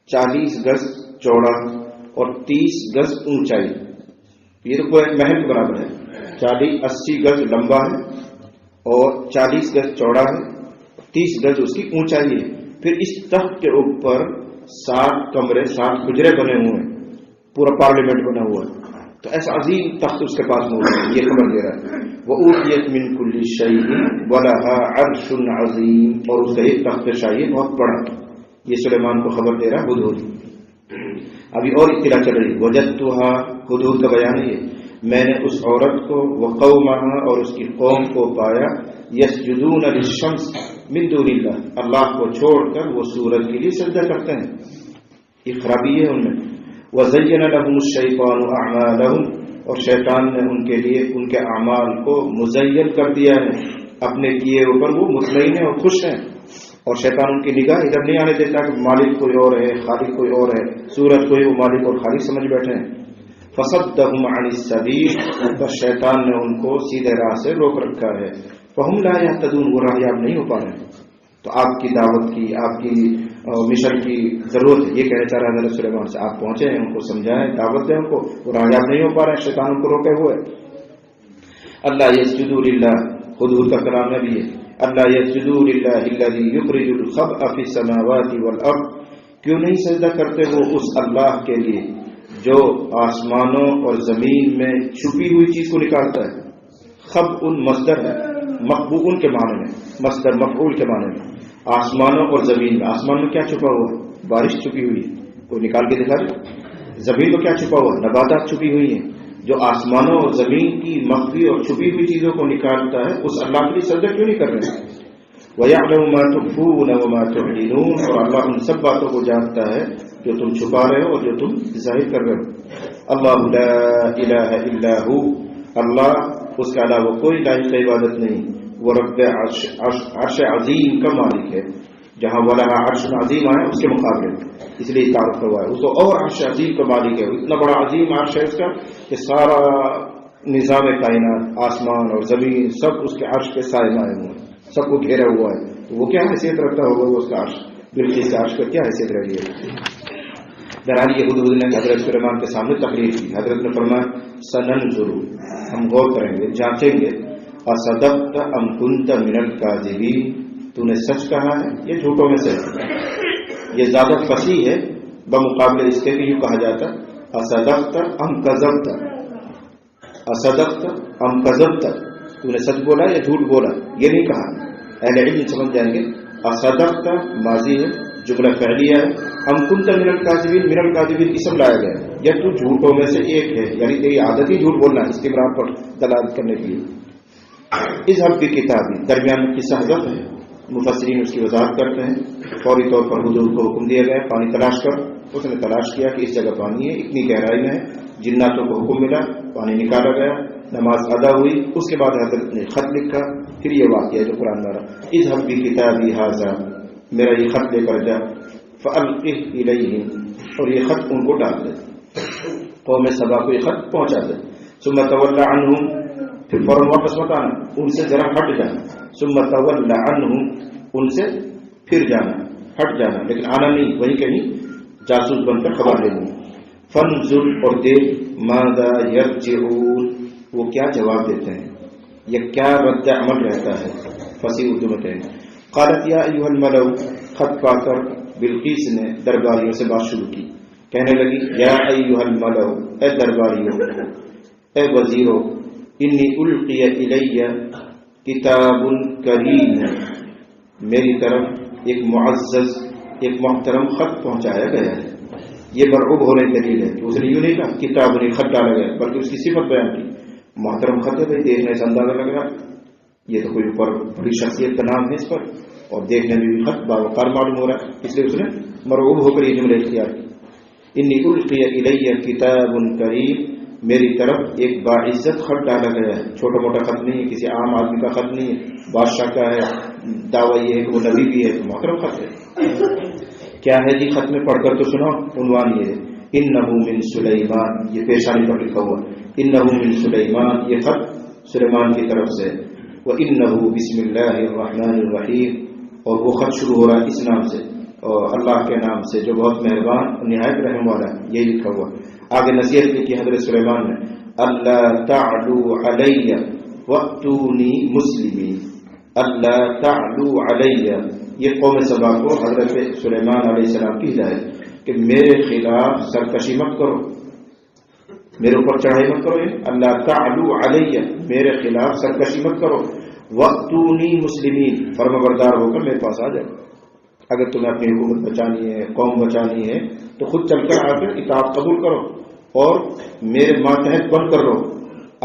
40 گز چوڑا اور 30 گز اونچائی۔ یہ تو کوئی محل کے برابر ہے، 80 گز لمبا ہے اور 40 گز چوڑا ہے، 30 گز اس کی اونچائی ہے۔ پھر اس تخت کے اوپر 7 کمرے، 7 حجرے بنے ہوئے ہیں، پورا پارلیمنٹ بنا ہوا ہے۔ تو ایسا عظیم تخت اس کے پاس موجود ہے، یہ خبر دے رہا ہے۔ وَأُوتِيَتْ مِنْ كُلِّ شَيْءٍ وَلَهَا عَرْشٌ عَظِيمٌ، اور اس کا ایک تخت شاہی بہت بڑا۔ یہ سلیمان کو خبر دے رہا ہے ہدہد۔ ابھی اور اطلاع چل رہی، وجدتها، ہدہد کا بیان ہے، میں نے اس عورت کو، وقومها، اور اس کی قوم کو پایا، یسجدون للشمس من دون اللہ، اللہ کو چھوڑ کر وہ سورج کے لیے سجدہ کرتے ہیں، یہ خرابی ہے ان میں۔ وَزَيَّنَ لَهُمُ الشَّيْطَانُ أَعْمَالَهُمْ، اور شیطان نے ان کے لیے ان کے اعمال کو مزین کر دیا ہے، اپنے کیے اوپر وہ مطمئن ہیں اور خوش ہیں، اور شیطان ان کی نگاہ ادھر نہیں آنے دیتا کہ مالک کوئی اور ہے، خالق کوئی اور ہے، سورج کوئی وہ مالک اور خالق سمجھ بیٹھے ہیں۔ فَصَدَّهُمْ عَنِ السَّبِيلِ، بس شیطان نے ان کو سیدھے راہ سے روک رکھا ہے، فَهُمْ لَا يَهْتَدُونَ، وہ راہیاب نہیں ہو پا رہے ہیں۔ تو آپ کی دعوت کی، آپ کی مشن کی ضرورت ہے، یہ کہنا چاہ رہا ہے حضرت سلیمان سے، آپ پہنچے ہیں، ان کو سمجھائیں، دعوت دیں ان کو، وہ راہیاب نہیں ہو پا رہے ہیں، شیطان ان کو روکے ہوئے۔ اللہ یسجدوا للہ، ہدہد کا کلام ہے بھی ہے، اللہ یسجدوا للہ الذی یخرج الخبء فی السماوات والارض، کیوں نہیں سجدہ کرتے وہ اس اللہ کے لیے جو آسمانوں اور زمین میں چھپی ہوئی چیز کو نکالتا ہے۔ خبء مصدر ہے، مقبوء کے معنی میں، مصدر مفعول کے معنی میں، آسمانوں اور زمین میں. آسمان میں کیا چھپا ہوا ہے؟ بارش چھپی ہوئی ہے, کوئی نکال کے دکھا دے. زمین میں کیا چھپا ہوا ہے؟ نباتات چھپی ہوئی ہیں. جو آسمانوں اور زمین کی مخفی اور چھپی ہوئی چیزوں کو نکالتا ہے اس اللہ کے لیے سجدہ کیوں نہیں کر رہے ہیں؟ وَيَعْلَمُ مَا تُخْفُونَ وَمَا تُعْلِنُونَ, اور اللہ ان سب باتوں کو جانتا ہے جو تم چھپا رہے ہو اور جو تم ظاہر کر رہے ہو. اللہ لا الہ الا ہو, اللہ اس کے علاوہ کوئی لائق عبادت نہیں. وہ رب عرش عظیم کا مالک ہے. جہاں والا عرش عظیم آئے اس کے مقابلے, اس لیے تعارف ہوا ہے. وہ تو اور عرش عظیم کا مالک ہے, اتنا بڑا عظیم عرش ہے اس کا کہ سارا نظام کائنات آسمان اور زمین سب اس کے عرش کے سائے مائے ہوئے ہیں, سب کو گھیرا ہوا ہے. وہ کیا حیثیت رکھتا ہوگا وہ اس کا عرش, بلقیس کے عرش کا کیا حیثیت رہی ہے. بہرحال یہ حضور نے حضرت سلیمان کے سامنے تقریر کی. حضرت نے فرمایا سننظر, ہم غور کریں گے, جانچیں گے, اصدقت ام کنت من الکاذبین, تو نے سچ کہا ہے یہ جھوٹوں میں سے. یہ زیادہ فصیح ہے بمقابلے اس کے کہ یوں کہا جاتا اصدقت ام کذبت, اصدقت ام کذبت, تو نے سچ بولا یا جھوٹ بولا, یہ نہیں کہا. اہل علم سمجھ جائیں گے اصدقت ماضی ہے, جملہ فعلیہ ہے. ہم کنت من الکاذبین, من الکاذبین اسم لایا گیا ہے, یا تو جھوٹوں میں سے ایک ہے, یعنی تیری عادت ہی جھوٹ بولنا ہے, اس کے برابر پر دلالت کرنے کے لیے. اذهب بکتابی, درمیان کی صحبت ہے, مفسرین اس کی وضاحت کرتے ہیں. فوری طور پر حضور کو حکم دیا گیا پانی تلاش کر. اس نے تلاش کیا کہ اس جگہ پانی ہے, اتنی گہرائی میں ہے. جناتوں کو حکم ملا, پانی نکالا گیا, نماز ادا ہوئی. اس کے بعد حضرت نے خط لکھا. پھر یہ واقعہ جو قرآن میں رہا, اذهب بکتابی ھذا, میرا یہ خط لے کر جا, فألقه إليهم, اور یہ خط ان کو ڈال دے, قوم سبا کو یہ خط پہنچا دے. ثم تولى عنهم, پھر فوراً واپس مت آنا, ان سے ذرا ہٹ جانا. ثم تولى عنهم, ان سے پھر جانا, ہٹ جانا, لیکن آنا نہیں, وہیں کہیں جاسوس بن کر خبر لینی. فانظر, اور دیکھ, ماذا يرجعون, وہ کیا جواب دیتے ہیں, یہ کیا رد عمل رہتا ہے. فصیح اردو میں کہیں قالت یا ایھا الملأ, خط پا کر بلقیس نے درباریوں سے بات شروع کی. کہنے لگی یا ایھا الملأ, اے درباریوں, اے وزیروں, انی القی الی کتاب کریم, میری طرف ایک معزز ایک محترم خط پہنچایا گیا ہے. یہ مرعوب ہونے کی دلیل ہے کہ اس نے یوں نہیں کہا کتاب نہیں خط ڈالا گیا, بلکہ اس کی صفت بیان کی. محترم خط ہے بھائی, دیکھنے سے اندازہ لگ رہا یہ تو کوئی اوپر بڑی شخصیت کا نام ہے اس پر, اور دیکھنے میں بھی خط باوقار معلوم ہو رہا ہے, اس لیے اس نے مرعوب ہو کر یہ جملہ اختیار کی. انی القی الی کتاب کریم, میری طرف ایک باعزت خط ڈالا گیا ہے. چھوٹا موٹا خط نہیں ہے, کسی عام آدمی کا خط نہیں ہے, بادشاہ کا ہے, دعویٰ یہ ہے کہ وہ نبی بھی ہے, تو محترم خط ہے. کیا ہے جی خط میں, پڑھ کر تو سنو. عنوان یہ ہے انہ من سلیمان, یہ پیشانی پر لکھا ہوا, انہ من سلیمان, یہ خط سلیمان کی طرف سے. وَإِنَّهُ بسم اللہ الرحمن الرحیم, اور وہ خط شروع ہو رہا ہے اس نام سے, اور اللہ کے نام سے جو بہت مہربان نہایت رحم والا ہے. یہی لکھا ہوا. آگے نصیحت کی حضرت سلیمان نے, اللہ تعلو علی وأتونی مسلمین, اللہ تعلو علی, یہ قوم سبا کو حضرت سلیمان علیہ السلام کی ہدایت کہ میرے خلاف سرکشی مت کرو, میرے اوپر چڑھائی مت کرو. اللہ تعلو علی, میرے خلاف سرکشی مت کرو. وأتونی مسلمین, فرما بردار ہو کر میرے پاس آ جاؤ. اگر تمہیں اپنی حکومت بچانی ہے, قوم بچانی ہے, تو خود چل کر آ کر اطاعت قبول کرو اور میرے ماتحت بن کر رہو,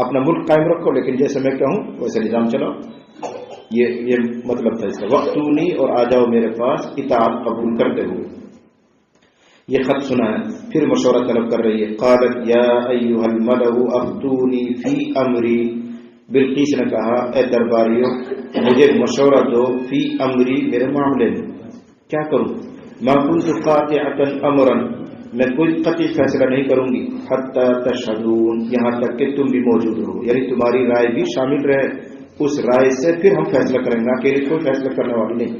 اپنا ملک قائم رکھو, لیکن جیسے میں کہوں ویسے نظام چلاؤ. یہ مطلب تھا اس کا, وأتونی, اور آ جاؤ میرے پاس اطاعت قبول کرتے ہوئے. یہ خط سنا ہے, پھر مشورہ طلب کر رہی ہے. قالت یا ایھا الملأ افتونی فی امری, بلقیس نے کہا اے درباریوں مجھے مشورہ دو, فی امری, میرے معاملے میں, کیا کروں. ما كنت قاطعة امرا, میں کوئی قطعی فیصلہ نہیں کروں گی. حتی تشہدون, یہاں تک کہ تم بھی موجود رہو, یعنی تمہاری رائے بھی شامل رہے, اس رائے سے پھر ہم فیصلہ کریں گے, اکیلے کوئی فیصلہ کرنے والی نہیں.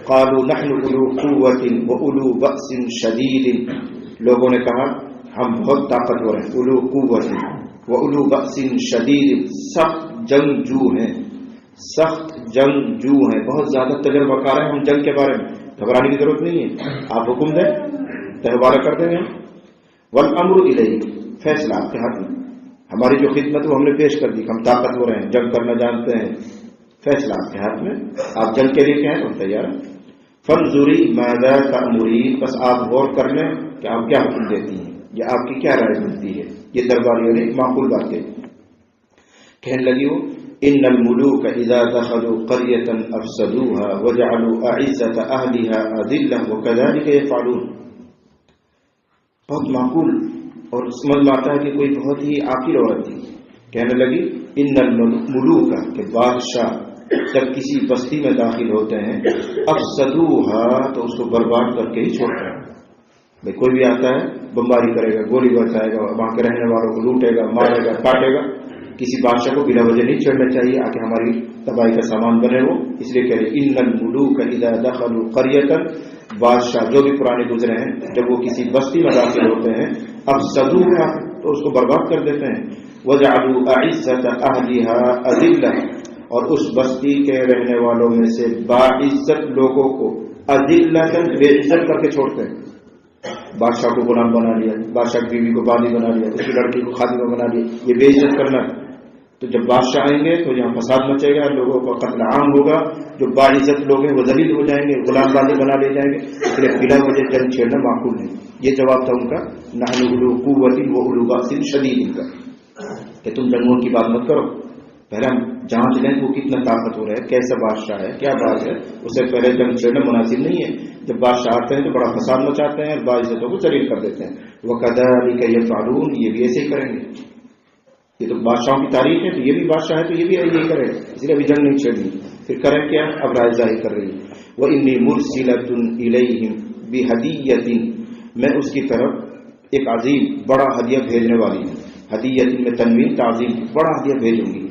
قالوا نحن اولو قوة واولو بأس شدید, لوگوں نے کہا ہم بہت طاقتور ہیں. اولو قوة واولو بأس شدید, سخت جنگجو ہیں, سخت جنگجو ہیں, بہت زیادہ تجربہ کار ہیں ہم جنگ کے بارے میں, گھبرانے کی ضرورت نہیں ہے, آپ حکم دیں تہوارہ کر دیں گے. والامر الیہ, فیصلہ آپ کے ہاتھ میں, ہماری جو خدمت وہ ہم نے پیش کر دی, ہم طاقتور ہیں, جنگ کرنا جانتے ہیں, فیصلہ آپ کے ہاتھ میں, آپ جنگ کے لیے کہیں تو ہم تیار ہیں. فانظری ماذا تأمرین، بس آپ غور کر لیں کہ آپ کیا حکم دیتی ہیں یا آپ کی کیا رائے ملتی ہے۔ یہ درباریوں نے معقول باتیں کہنے لگی وہ ان الملوک اذا دخلوا قرية افسدوها وجعلوا اعزة اهلها اذلة وكذلك يفعلون۔ بہت معقول اور سمجھ میں آتا ہے کہ کوئی بہت ہی عاقل عورت تھی، کہنے لگی ان الملوک کہ بادشاہ جب کسی بستی میں داخل ہوتے ہیں افسدوها تو اس کو برباد کر کے ہی چھوڑتے ہیں۔ بھائی کوئی بھی آتا ہے بمباری کرے گا، گولی برسائے گا، وہاں کے رہنے والوں کو لوٹے گا، مارے گا، کاٹے گا۔ کسی بادشاہ کو بلا وجہ نہیں چھوڑنا چاہیے آ کے ہماری تباہی کا سامان بنے وہ، اس لیے کہہ رہے ان الملوک اذا دخلوا قرية، بادشاہ جو بھی پرانے گزرے ہیں جب وہ کسی بستی میں داخل ہوتے ہیں افسدوها تو اس کو برباد کر دیتے ہیں، وجعلوا اعزة اهلها اذلة، اور اس بستی کے رہنے والوں میں سے باعزت لوگوں کو اذلۃ بے عزت کر کے چھوڑتے ہیں۔ بادشاہ کو غلام بنا لیا، بادشاہ کی بیوی کو باندھی بنا لیا، اس کی لڑکی کو خادمہ بنا لیا، یہ بے عزت کرنا۔ تو جب بادشاہ آئیں گے تو یہاں فساد مچے گا، لوگوں کا قتل عام ہوگا، جو باعزت لوگ ہیں وہ ذلیل ہو جائیں گے، غلام باندھی بنا لے جائیں گے، اس لیے بلا وجہ جنگ چھیڑنا معقول نہیں۔ یہ جواب تھا ان کا نحن اولو قوت و اولو باس شدید کا، کہ تم جنگوں کی بات مت کرو، پہلے ہم جانچ لیں وہ کتنا طاقتور ہے، کیسا بادشاہ ہے، کیا بات ہے، اس سے پہلے جنگ چھیڑنا مناسب نہیں ہے۔ جب بادشاہ آتے ہیں تو بڑا فساد مچاتے ہیں اور باعزتوں کو ذلیل کر دیتے ہیں۔ وَكَذَلِكَ يَفْعَلُونَ، یہ بھی ایسے ہی کریں گے۔ یہ تو بادشاہوں کی تاریخ ہے، تو یہ بھی بادشاہ ہے تو یہ بھی یہی کرے، اس لیے ابھی جنگ نہیں چھیڑنی۔ پھر کریں کیا؟ اب رائے ظاہر کر رہی ہے وَإِنِّي مُرْسِلَةٌ إِلَيْهِمْ بِهَدِيَّةٍ، میں اس کی طرف ایک عظیم بڑا ہدیہ بھیجنے والی ہوں۔ ہدیۃ میں تنوین تعظیم، بڑا ہدیہ بھیجوں گی۔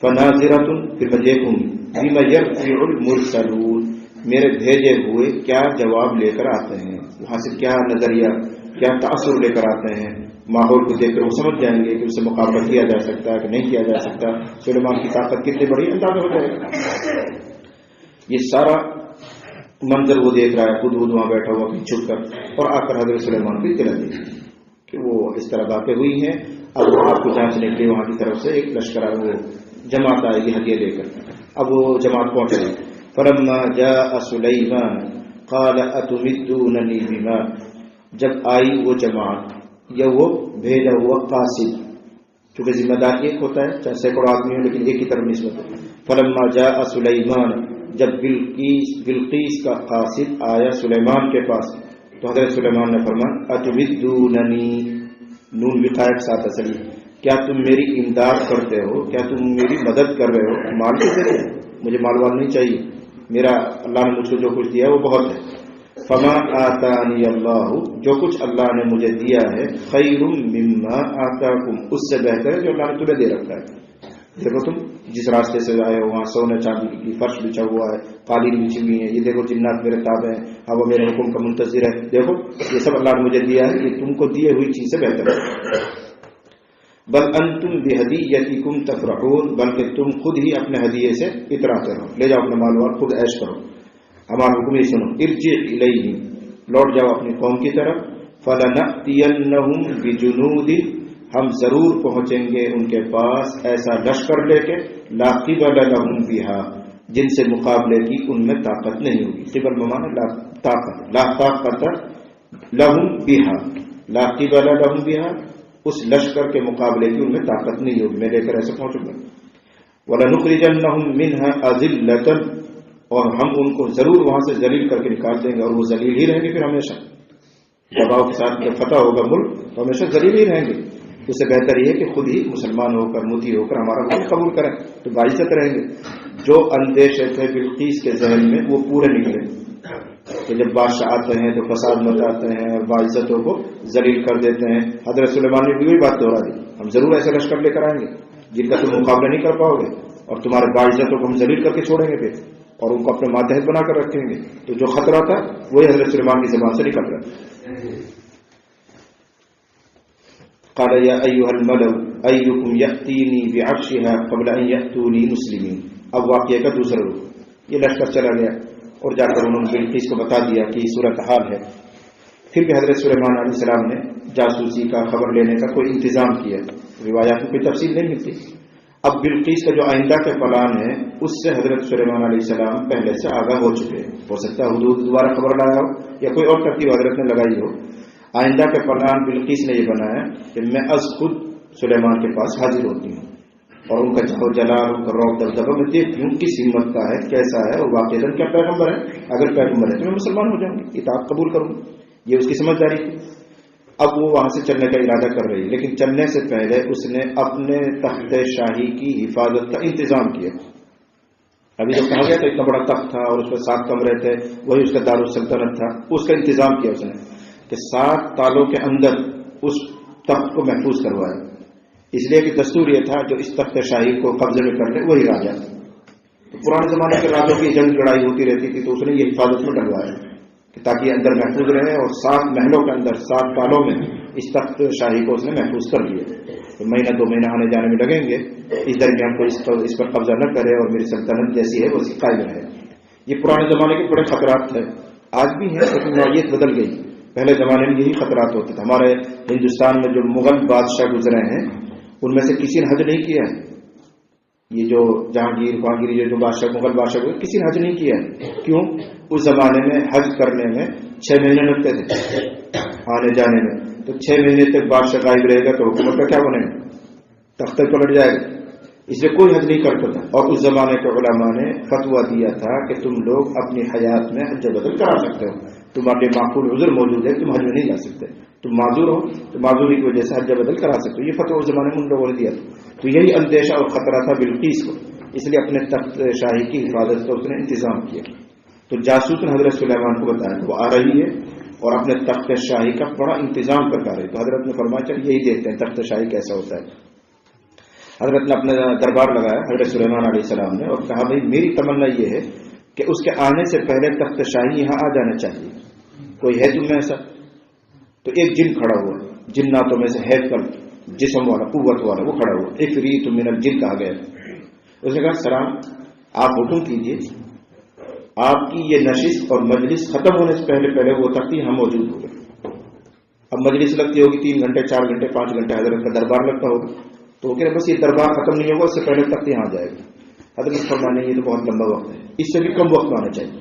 فَنَاظِرَةٌ، پھر میں دیکھوں گی بِمَا يَرْجِعُ الْمُرْسَلُونَ، میرے بھیجے ہوئے کیا جواب لے کر آتے ہیں، وہاں سے کیا نظریہ، کیا تاثر لے کر آتے ہیں۔ ماحول کو دیکھ کر وہ سمجھ جائیں گے کہ اس سے مقابلہ کیا جا سکتا ہے کہ نہیں کیا جا سکتا، سلیمان کی طاقت کتنی بڑی اندازہ ہو جائے گا۔ یہ سارا منظر وہ دیکھ رہا ہے، خود وہاں بیٹھا ہوا کہیں چھپ کر، اور آ کر حضرت سلیمان کو اطلاع دی کہ وہ اس طرح باتیں ہوئی ہیں۔ اب وہ آپ کو جانچنے کے لیے وہاں کی طرف سے ایک لشکر وہ جماعت آئے گی ہدیہ لے کر۔ اب وہ جماعت پہنچ گئی۔ فلما جاء سلیمان قال اتمدوننی بما، جب آئی وہ جماعت یا وہ بھیجا ہوا قاصد، چونکہ ذمہ دار ایک ہوتا ہے چاہے سینکڑوں آدمی ہو لیکن ایک کی طرف نسبت ہے۔ فلما جاء سلیمان، جب بلقیس کا قاصد آیا سلیمان کے پاس تو حضرت سلیمان نے فرمایا اتمدوننی، نون وقائع کے ساتھ اصلی، کیا تم میری امداد کرتے ہو، کیا تم میری مدد کر رہے ہو مال کے ذریعے؟ مجھے مال وال نہیں چاہیے، میرا اللہ نے مجھ کو جو کچھ دیا ہے وہ بہت ہے۔ فما آتانی اللہ، جو کچھ اللہ نے مجھے دیا ہے، خیر مما آتاکم، اس سے بہتر ہے جو اللہ نے تمہیں دے رکھا ہے۔ دیکھو تم جس راستے سے آئے ہو وہاں سونے چاندی کی فرش بچھا ہوا ہے، قالین بچھی ہوئی ہے، یہ دیکھو جنات میرے تابع ہیں، اب وہ میرے حکم کا منتظر ہے، دیکھو یہ سب اللہ نے مجھے دیا ہے، یہ تم کو دیے ہوئی چیز سے بہتر ہے۔ بل انتم بہدیتکم تفرحون، بلکہ تم خود ہی اپنے ہدیے سے اتراتے رہو، لے جاؤ اپنے مال وال خود عیش کرو، ہمارا حکم ہی سنو۔ ارجع الیہم، لوٹ جاؤ اپنی قوم کی طرف۔ فلنأتینہم بجنود، ہم ضرور پہنچیں گے ان کے پاس ایسا لشکر لے کے، لا قبل لہم بہا، جن سے مقابلے کی ان میں طاقت نہیں ہوگی۔ قبل بمعنی لا طاقت، لا طاقت لہم بہا، لا قبل لہم بہا، اس لشکر کے مقابلے کی ان میں طاقت نہیں ہوگی، میں لے کر ایسے پہنچوں گا۔ وَلَنُخْرِجَنَّهُم مِّنْهَا أَذِلَّةً، اور ہم ان کو ضرور وہاں سے ذلیل کر کے نکال دیں گے، اور وہ ذلیل ہی رہیں گے پھر ہمیشہ۔ دباؤ کے ساتھ جب فتح ہوگا ملک تو ہمیشہ ذلیل ہی رہیں گے۔ اس سے بہتر یہ ہے کہ خود ہی مسلمان ہو کر متی ہو کر ہمارا حکم قبول کریں تو باعزت رہیں گے۔ جو اندیشے تھے بلقیس کے ذہن میں وہ پورے نکلے کہ جب بادشاہ آتے ہیں تو فساد مچاتے ہیں اور باعزتوں کو ذلیل کر دیتے ہیں۔ حضرت سلیمان نے بھی وہی بات دہرا دی، ہم ضرور ایسے لشکر لے کر آئیں گے جن کا تم مقابلہ نہیں کر پاؤ گے، اور تمہارے باعزتوں کو ہم ذلیل کر کے چھوڑیں گے پھر، اور ان کو اپنے ماتحت بنا کر رکھیں گے۔ تو جو خطرہ تھا وہی حضرت سلیمان کی زبان سے نکل رہا ہے۔ قال یا ایھا الملأ ایکم یأتینی بعرشها قبل ان یأتونی مسلمین۔ اب واقعے کا دوسرا رخ، یہ لشکر چلا گیا اور جا کر انہوں نے بلقیس کو بتا دیا کہ یہ صورتحال ہے۔ پھر بھی حضرت سلیمان علیہ السلام نے جاسوسی کا، خبر لینے کا کوئی انتظام کیا، روایات میں کوئی تفصیل نہیں ملتی۔ اب بلقیس کا جو آئندہ کا پلان ہے اس سے حضرت سلیمان علیہ السلام پہلے سے آگاہ ہو چکے ہیں. ہو سکتا ہے حدود دوبارہ خبر لایا ہو یا کوئی اور ترتیب حضرت نے لگائی ہو. آئندہ کا پلان بلقیس نے یہ بنایا کہ میں از خود سلیمان کے پاس حاضر ہوتی ہوں اور ان کا جاؤ جلال، ان کا روب دبدبہ میں دیکھتی ہوں کس ہمت کا ہے، کیسا ہے، اور واقعہ کیا پیغمبر ہے. اگر پیغمبر ہے تو میں مسلمان ہو جاؤں گی، اطاعت قبول کروں گی. یہ اس کی سمجھداری تھی. اب وہ وہاں سے چلنے کا ارادہ کر رہی ہے، لیکن چلنے سے پہلے اس نے اپنے تخت شاہی کی حفاظت کا انتظام کیا. ابھی جو کہا گیا تھا اتنا بڑا تخت تھا اور اس میں 7 کمرے تھے، وہی اس کا دارالسلطنت تھا. اس کا انتظام کیا اس نے کہ 7 تالوں کے اندر اس تخت کو محفوظ کروایا. اس لیے کہ دستور یہ تھا جو اس تخت شاہی کو قبضے میں کر لے وہی راجا. تو پرانے زمانے کے راجوں کی جنگ لڑائی ہوتی رہتی تھی، تو اس نے یہ حفاظت میں ڈلوایا کہ تاکہ یہ اندر محفوظ رہے، اور 7 محلوں کے اندر 7 تالوں میں اس تخت شاہی کو اس نے محفوظ کر لیا. تو مہینہ 2 مہینہ آنے جانے میں لگیں گے، اس درمیان کوئی اس پر قبضہ نہ کرے اور میری سلطنت جیسی ہے وہ قائم رہے. یہ پرانے زمانے کے بڑے خطرات تھے، آج بھی ہیں لیکن نوعیت بدل گئی. پہلے زمانے میں یہی خطرات ہوتے تھے. ہمارے ہندوستان میں جو مغل بادشاہ گزرے ہیں ان میں سے کسی نے حج نہیں کیا ہے. یہ جو جہانگیر جو بادشاہ مغل بادشاہ ہوئے کسی نے حج نہیں کیا ہے. کیوں؟ اس زمانے میں حج کرنے میں 6 مہینے لگتے تھے آنے جانے میں. تو 6 مہینے تک بادشاہ غائب رہے گا تو حکومت کا کیا بنے گا؟ تخت پلٹ جائے گا. اس لیے کوئی حج نہیں کرتا تھا. اور اس زمانے کے علماء نے فتویٰ دیا تھا کہ تم لوگ اپنی حیات میں حج بدل کرا سکتے ہو. تمہارے معقول عذر موجود ہے، تم حج میں نہیں جا سکتے. تم معذور ہو تو معذوری کی وجہ سے حج بدل کرا سکتے ہو. یہ فتویٰ اس زمانے میں ان لوگوں نے دیا تھا. تو یہی اندیشہ اور خطرہ تھا بلقیس کو، اس لیے اپنے تخت شاہی کی حفاظت کا اس نے انتظام کیا. تو جاسوس نے حضرت سلیمان کو بتایا وہ آ رہی ہے اور اپنے تخت شاہی کا بڑا انتظام کر رہی ہے. تو حضرت نے فرمایا چل یہی دیکھتے ہیں تخت شاہی کیسا ہوتا ہے. حضرت نے اپنا دربار لگایا حضرت سلیمان علیہ السلام نے اور کہا بھائی میری تمنا یہ ہے کہ اس کے آنے سے پہلے تخت شاہی یہاں آ جانا چاہیے. کوئی ہے تم میں ایسا؟ تو ایک جن کھڑا ہوا، جناتوں میں سے ہیکل جسم والا قوت والا وہ کھڑا ہوا. عفریت من الجن کہا گیا. اس نے کہا سلام، آپ حکم کیجیے، آپ کی یہ نشست اور مجلس ختم ہونے سے پہلے وہ تخت یہاں موجود ہوگا. اب مجلس لگتی ہوگی 3 گھنٹے 4 گھنٹے 5 گھنٹے حضرت کا دربار لگتا ہوگا. تو وہ کہہ رہے بس یہ دربار ختم نہیں ہوگا، اس سے پہلے تخت یہاں جائے گا. حضرت فرمایا نہیں، یہ تو بہت لمبا وقت ہے، اس سے بھی کم وقت میں آنا چاہیے.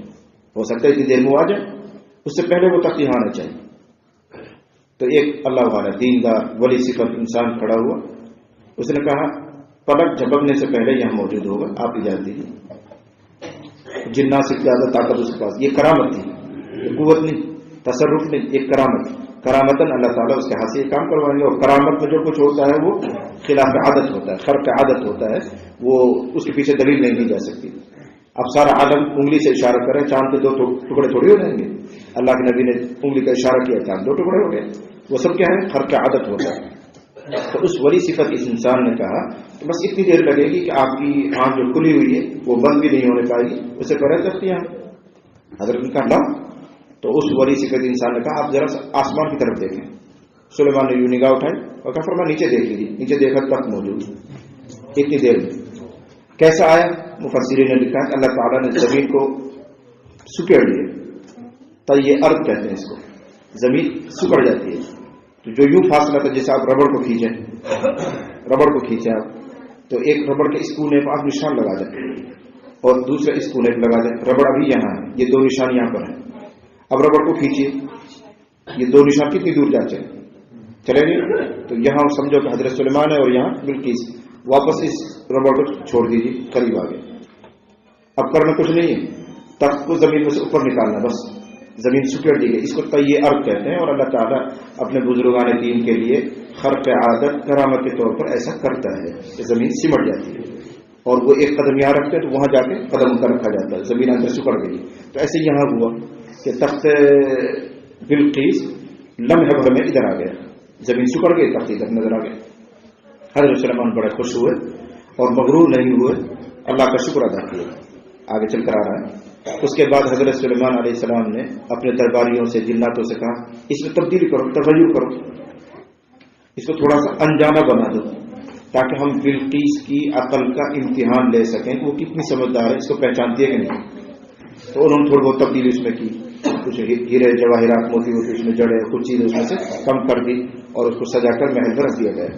ہو سکتا ہے اتنی دیر میں وہ آ جائے، اس سے پہلے وہ تخت یہاں آنا چاہیے. تو ایک اللہ والا دیندار ولی صفت انسان کھڑا ہوا. اس نے کہا پلک جھپکنے سے پہلے یہاں موجود ہوگا، آپ اجازت دیجیے. جنات سے زیادہ طاقت اس کے پاس. یہ کرامت تھی، یہ قوت نہیں، تصرف نہیں، ایک کرامت. کرامتاً اللہ تعالیٰ اس کے ہاتھ سے یہ کام کروائیں گے. اور کرامت میں جو کچھ ہوتا ہے وہ خلاف عادت ہوتا ہے، خرق عادت ہوتا ہے، وہ اس کے پیچھے دلیل نہیں دی جا سکتی. اب سارا عالم انگلی سے اشارہ کرے، چاند کے 2 ٹکڑے تھوڑی ہو جائیں گے. اللہ کے نبی نے انگلی کا اشارہ کیا، چاند 2 ٹکڑے ہو گئے. وہ سب کیا ہے؟ خرق عادت ہوتا ہے. تو اس ولی صفت اس انسان نے کہا کہ بس اتنی دیر لگے گی کہ آپ کی آنکھ جو کھلی ہوئی ہے وہ بند بھی نہیں ہونے پائے گی، اسے پہلے تختی ہیں. حضرت نے کہا لا. تو اس ولی صفت انسان نے کہا آپ ذرا آسمان کی طرف دیکھیں. سلیمان نے یوں نگاہ اٹھائی اور کہا فرمایا نیچے دیکھ لیجیے. نیچے دیکھا تخت موجود اتنی دیر میں. کیسا آیا؟ مفسرین نے لکھا کہ اللہ تعالیٰ نے زمین کو سکیڑ لیا. تو یہ ارض کہتے ہیں اس کو، زمین سکڑ جاتی ہے. تو جو یوں فاصلہ تھا جیسے آپ ربڑ کو کھینچیں آپ، تو ایک ربڑ کے اس کونے پر آپ نشان لگا دیں اور دوسرے اس کونے پر لگا دیں. ربڑ ابھی یہاں ہے، یہ 2 نشان یہاں پر ہیں. اب ربڑ کو کھینچیے، یہ 2 نشان کتنی دور جا چلے گی؟ تو یہاں سمجھو کہ حضرت سلیمان ہے اور یہاں بلقیس. واپس اس ربڑ کو چھوڑ دیجیے، قریب آ گئے. اب کرنا کچھ نہیں ہے، تخت کو زمین میں سے اوپر نکالنا، بس زمین سکڑ دی گئی. اس کو طی ارض کہتے ہیں. اور اللہ تعالیٰ اپنے بزرگان دین کے لیے خرق عادت کرامت کے طور پر ایسا کرتا ہے کہ زمین سمٹ جاتی ہے اور وہ ایک قدم یہاں رکھتے ہیں تو وہاں جا کے قدم ان کا رکھا جاتا ہے، زمین اندر سکڑ گئی. تو ایسے یہاں ہوا کہ تخت بلقیس لمحے بھر میں ادھر آ گیا، زمین سکڑ گئی، تخت ادھر نظر آ گیا. حضرت سلیمان بڑے خوش ہوئے اور مغرور نہیں ہوئے، اللہ کا شکر ادا کیا. آگے چل کر آ رہا ہے. اس کے بعد حضرت سلیمان علیہ السلام نے اپنے درباریوں سے جناتوں سے کہا اس میں تبدیلی کرو، تغیر کرو، اس کو تھوڑا سا انجانا بنا دو تاکہ ہم بلقیس کی عقل کا امتحان لے سکیں کہ وہ کتنی سمجھدار ہے، اس کو پہچانتی ہے کہ نہیں. تو انہوں نے تھوڑی بہت تبدیلی اس میں کی، کچھ ہیرے جواہرات موتی ہوتی اس میں جڑے، کچھ چیزیں اس میں سے کم کر دی اور اس کو سجا کر محل پر رکھ دیا گیا.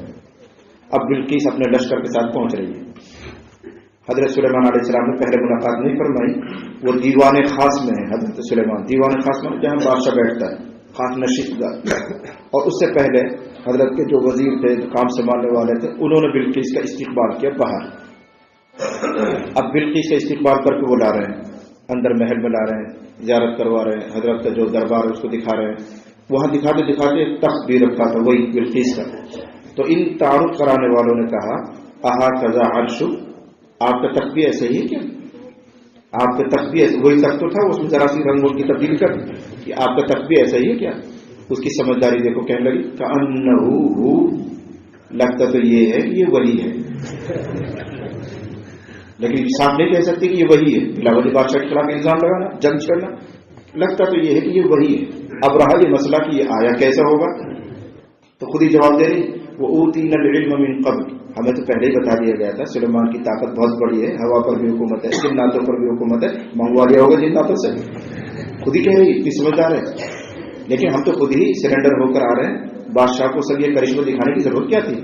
اب بلقیس اپنے لشکر کے ساتھ پہنچ رہی ہے. حضرت سلیمان علیہ السلام نے پہلے ملاقات نہیں فرمائی. وہ دیوان خاص میں ہے حضرت سلیمان. دیوان خاص میں جہاں بادشاہ بیٹھتا ہے, خاص نشست. اور اس سے پہلے حضرت کے جو وزیر تھے, جو کام سنبھالنے والے تھے, انہوں نے بلقیس کا استقبال کیا باہر. اب بلقیس کا استقبال کر کے وہ لا رہے ہیں, اندر محل میں لا رہے ہیں, زیارت کروا رہے ہیں, حضرت کا جو دربار ہے اس کو دکھا رہے ہیں. وہاں دکھاتے دکھاتے تخت بھی رکھا تھا وہی بلقیس کا. تو ان تعارف کرانے والوں نے کہا اہا قضا عرش, آپ کا تخت بھی ایسے ہی کیا؟ آپ کا تخت بھی ایسے, وہی تخت تو تھا, اس میں ذرا سی رنگوں کی تبدیلی کر کہ آپ کا تخت بھی ایسا ہی ہے کیا؟ اس کی سمجھداری دیکھو, کہنے لگی کأنہ, لگتا تو یہ ہے کہ یہ ولی ہے, لیکن صاحب نہیں کہہ سکتے کہ یہ وہی ہے. بلاولی بادشاہ کے خلاف الزام لگانا, جنگ چھڑنا, لگتا تو یہ ہے کہ یہ وہی ہے. اب رہا یہ مسئلہ کہ یہ آیا کیسا ہوگا, تو خود ہی جواب دے رہی وَأُوتِينَا الْعِلْمَ مِنْ قَبْلِ, ہمیں تو پہلے ہی بتا دیا گیا تھا سلیمان کی طاقت بہت بڑی ہے, ہوا پر بھی حکومت ہے, جناتوں پر بھی حکومت ہے, منگوا لیا ہوگا جناتوں سے. خود ہی کہہ رہی, اتنی سمجھدار ہے. لیکن ہم تو خود ہی سرنڈر ہو کر آ رہے ہیں, بادشاہ کو سب یہ کرشمہ دکھانے کی ضرورت کیا تھی؟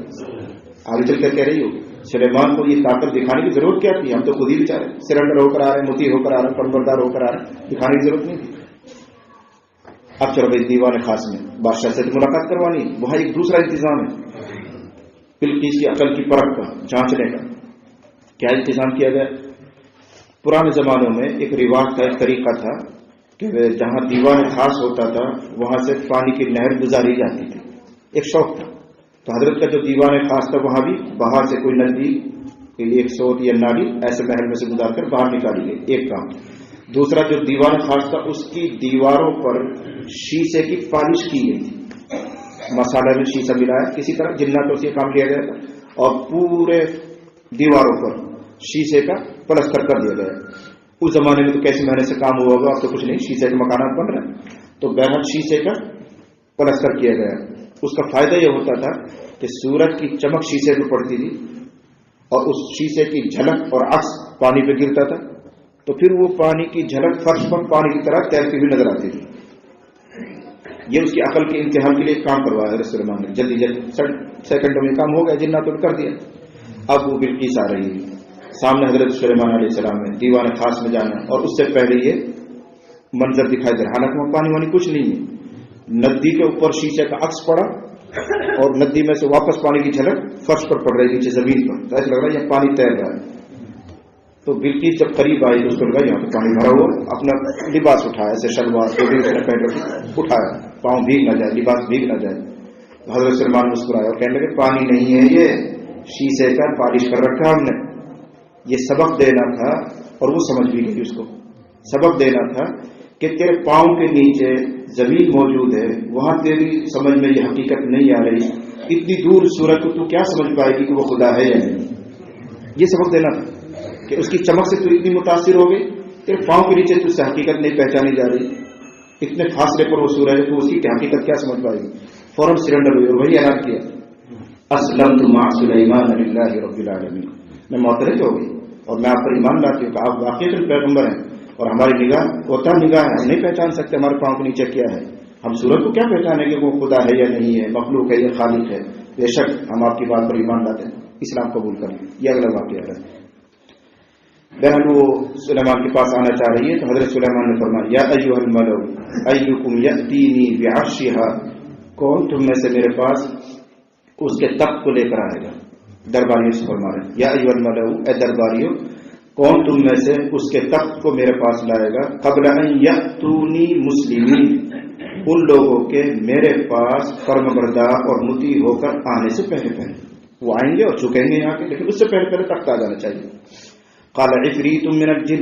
آگے چل کر کہہ رہی ہو سلیمان کو یہ طاقت دکھانے کی ضرورت کیا تھی؟ ہم تو خود ہی بیچارے سرنڈر ہو کر آ رہے ہیں, متی ہو کر آ رہے ہیں, پروردگار ہو کر آ رہے ہیں, دکھانے کی ضرورت نہیں تھی. اب چلو بھائی دیوان خاص میں بادشاہ سے ملاقات کروانی, وہاں ایک دوسرا انتظام ہے بلقیس کی عقل کی پرکھ کا, جانچنے کا. کیا انتظام کیا گیا؟ پرانے زمانوں میں ایک رواج تھا, ایک طریقہ تھا کہ جہاں دیوان خاص ہوتا تھا وہاں سے پانی کی نہر گزاری جاتی تھی, ایک شوق تھا. تو حضرت کا جو دیوان خاص تھا وہاں بھی باہر سے کوئی ندی, ایک سوت یا نالی ایسے محل میں سے گزار کر باہر نکالی گئی, ایک کام. دوسرا جو دیوان خاص تھا اس کی دیواروں پر شیشے کی پالش کی گئی تھی, مسالہ میں شیشہ ملایا کسی طرح, جناتوں سے کام لیا گیا تھا, اور پورے دیواروں پر شیشے کا پلستر کر دیا گیا. اس زمانے میں تو کیسے مہینے سے کام ہوا ہوگا, اب تو کچھ نہیں, شیشے کے مکانات بن رہے ہیں. تو بہرحال شیشے کا پلستر کیا گیا. اس کا فائدہ یہ ہوتا تھا کہ سورج کی چمک شیشے پہ پڑتی تھی اور اس شیشے کی جھلک اور عکس پانی پہ گرتا تھا, تو پھر وہ پانی کی جھلک فرش پر پانی کی طرح تیرتی ہوئی نظر آتی تھی. یہ اس کی عقل کے امتحان کے لیے کام کروایا حضرت سلیمان نے, جلدی سیکنڈوں میں کام ہو گیا, جناتوں نے کر دیا. اب وہ بلقیس آ رہی ہے سامنے حضرت سلیمان علیہ السلام میں, دیوان خاص میں جانا, اور اس سے پہلے یہ منظر دکھائی دے رہا, حالانکہ وہاں پانی وانی کچھ نہیں ہے. ندی کے اوپر شیشے کا عکس پڑا اور ندی میں سے واپس پانی کی جھلک فرش پر پڑ رہی نیچے زمین پر, تو ایسا لگ رہا ہے یہ پانی تیر رہا ہے. تو بلقیس جب قریب آئی تو اس کو لگا یہاں پہ پانی بھرا ہوا, اپنا لباس اٹھایا, ایسے شلوار جو بھی اس نے پہن رکھی اٹھایا, پاؤں بھیگ نہ جائے, لباس بھیگ نہ جائے. حضرت سلیمان مسکرایا اور کہنے لگے پانی نہیں ہے, یہ شیشے کا پالش کر رکھا ہم نے. یہ سبق دینا تھا, اور وہ سمجھ بھی گئی. اس کو سبق دینا تھا کہ تیرے پاؤں کے نیچے زمین موجود ہے, وہاں تیری سمجھ میں یہ حقیقت نہیں آ رہی, اتنی دور سورج کو تو کیا سمجھ پائے گی کہ وہ خدا ہے یا نہیں. یہ سبق دینا تھا کہ اس کی چمک سے تو اتنی متاثر ہو گئی, تیرے پاؤں کے نیچے تو اس سے حقیقت نہیں پہچانی جا رہی, اتنے فاصلے پر وہ سورج ہے, تو اس کی حقیقت کیا سمجھ پائے گی. فوراً سرنڈر ہوئی اور وہی اعلان کیا اسلمت مع سلیمان للہ رب العالمین, میں معترض ہو گئی اور میں آپ پر ایمان لاتی ہوں کہ آپ واقعی پیغمبر ہیں, اور ہماری نگاہ ہوتا نگاہ ہے, ہم نہیں پہچان سکتے ہمارے پاؤں کے نیچے کیا ہے. ہم سورج کو کیا پہچانے کہ وہ خدا ہے یا نہیں ہے, مخلوق ہے یا خالق ہے. بے شک ہم آپ کی بات پر ایمان لاتے ہیں, اسلام قبول کریں. یہ اگلا واقعہ ہے. بہن وہ سلیمان کے پاس آنا چاہ رہی ہے تو حضرت سلیمان نے فرمایا یا ایھا الملؤ ایکم یاتینی بعرشها, کون تم میں سے میرے پاس اس کے تخت کو لے کر آئے گا. درباریوں سے فرما رہے ہیں یا ایھا الملؤ, اے درباریوں, کون تم میں سے اس کے تخت کو میرے پاس لائے گا قبل ان یاتونی مسلمین, ان لوگوں کے میرے پاس فرمانبردار اور مطیع ہو کر آنے سے پہلے. وہ آئیں گے اور جھکیں گے یہاں کے, لیکن اس سے پہلے تخت آ جانا چاہیے. قال عفریت من الجن,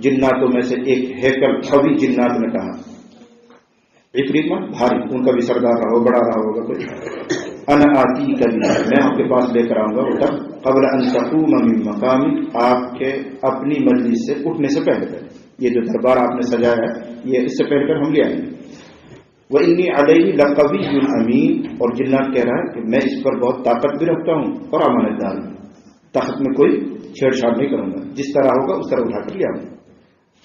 جناتوں میں سے ایک ہیکل قوی جنات نے کہا, عفریت میں بھاری, ان کا بھی سردار رہا ہو, بڑا رہا ہوگا کوئی. انا آتی کبھی, میں آپ کے پاس لے کر آؤں گا وہ تخت قبل ان تقوم من مقامی, آپ کے اپنی مجلس سے اٹھنے سے پہلے. یہ جو دربار آپ نے سجایا ہے یہ اس سے پہلے ہم لے آئیں گے. وانی علیہ لقوی امین, اور جنات کہہ رہا ہے کہ میں اس پر بہت طاقت بھی رکھتا ہوں اور امانت دار ہوں, تخت میں کوئی چھیڑ چھاڑ نہیں کروں گا, جس طرح ہوگا اس طرح اٹھا کر لے آؤں.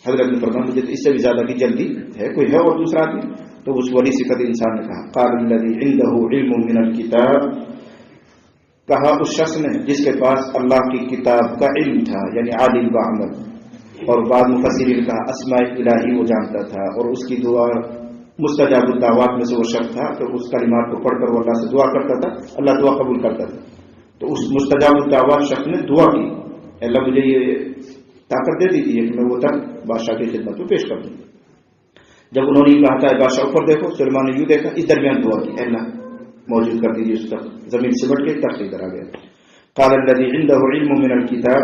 حضرت نے فرمایا مجھے اس سے بھی زیادہ کی جلدی ہے, کوئی ہے اور دوسرا آدمی. تو اس ولی صفت انسان نے کہا قال الذی عنده علم من الکتاب, کہا اس شخص نے جس کے پاس اللہ کی کتاب کا علم تھا، یعنی عالم بعمل، اور بعض مفسرین کا اسماء الہی وہ جانتا تھا، اور اس کی دعا مستجاب الدعوات میں سے وہ شخص تھا، تو اس کلمات کو پڑھ کر وہ اللہ سے دعا کرتا تھا، اللہ دعا قبول کرتا تھا. تو اس مستجاب الدعوات شخص نے دعا کی، اللہ مجھے یہ طاقت دے دیجیے کہ میں وہ تک بادشاہ کی خدمت میں پیش کر دوں. جب انہوں نے کہا تھا بادشاہ اوپر دیکھو، سلیمان نے یوں دیکھا، اس درمیان دعا کی، اللہ موجود کر دیجیے اس تک. زمین سمٹ کے تخت ادھر آ گیا. قال الذي عنده علم من الكتاب،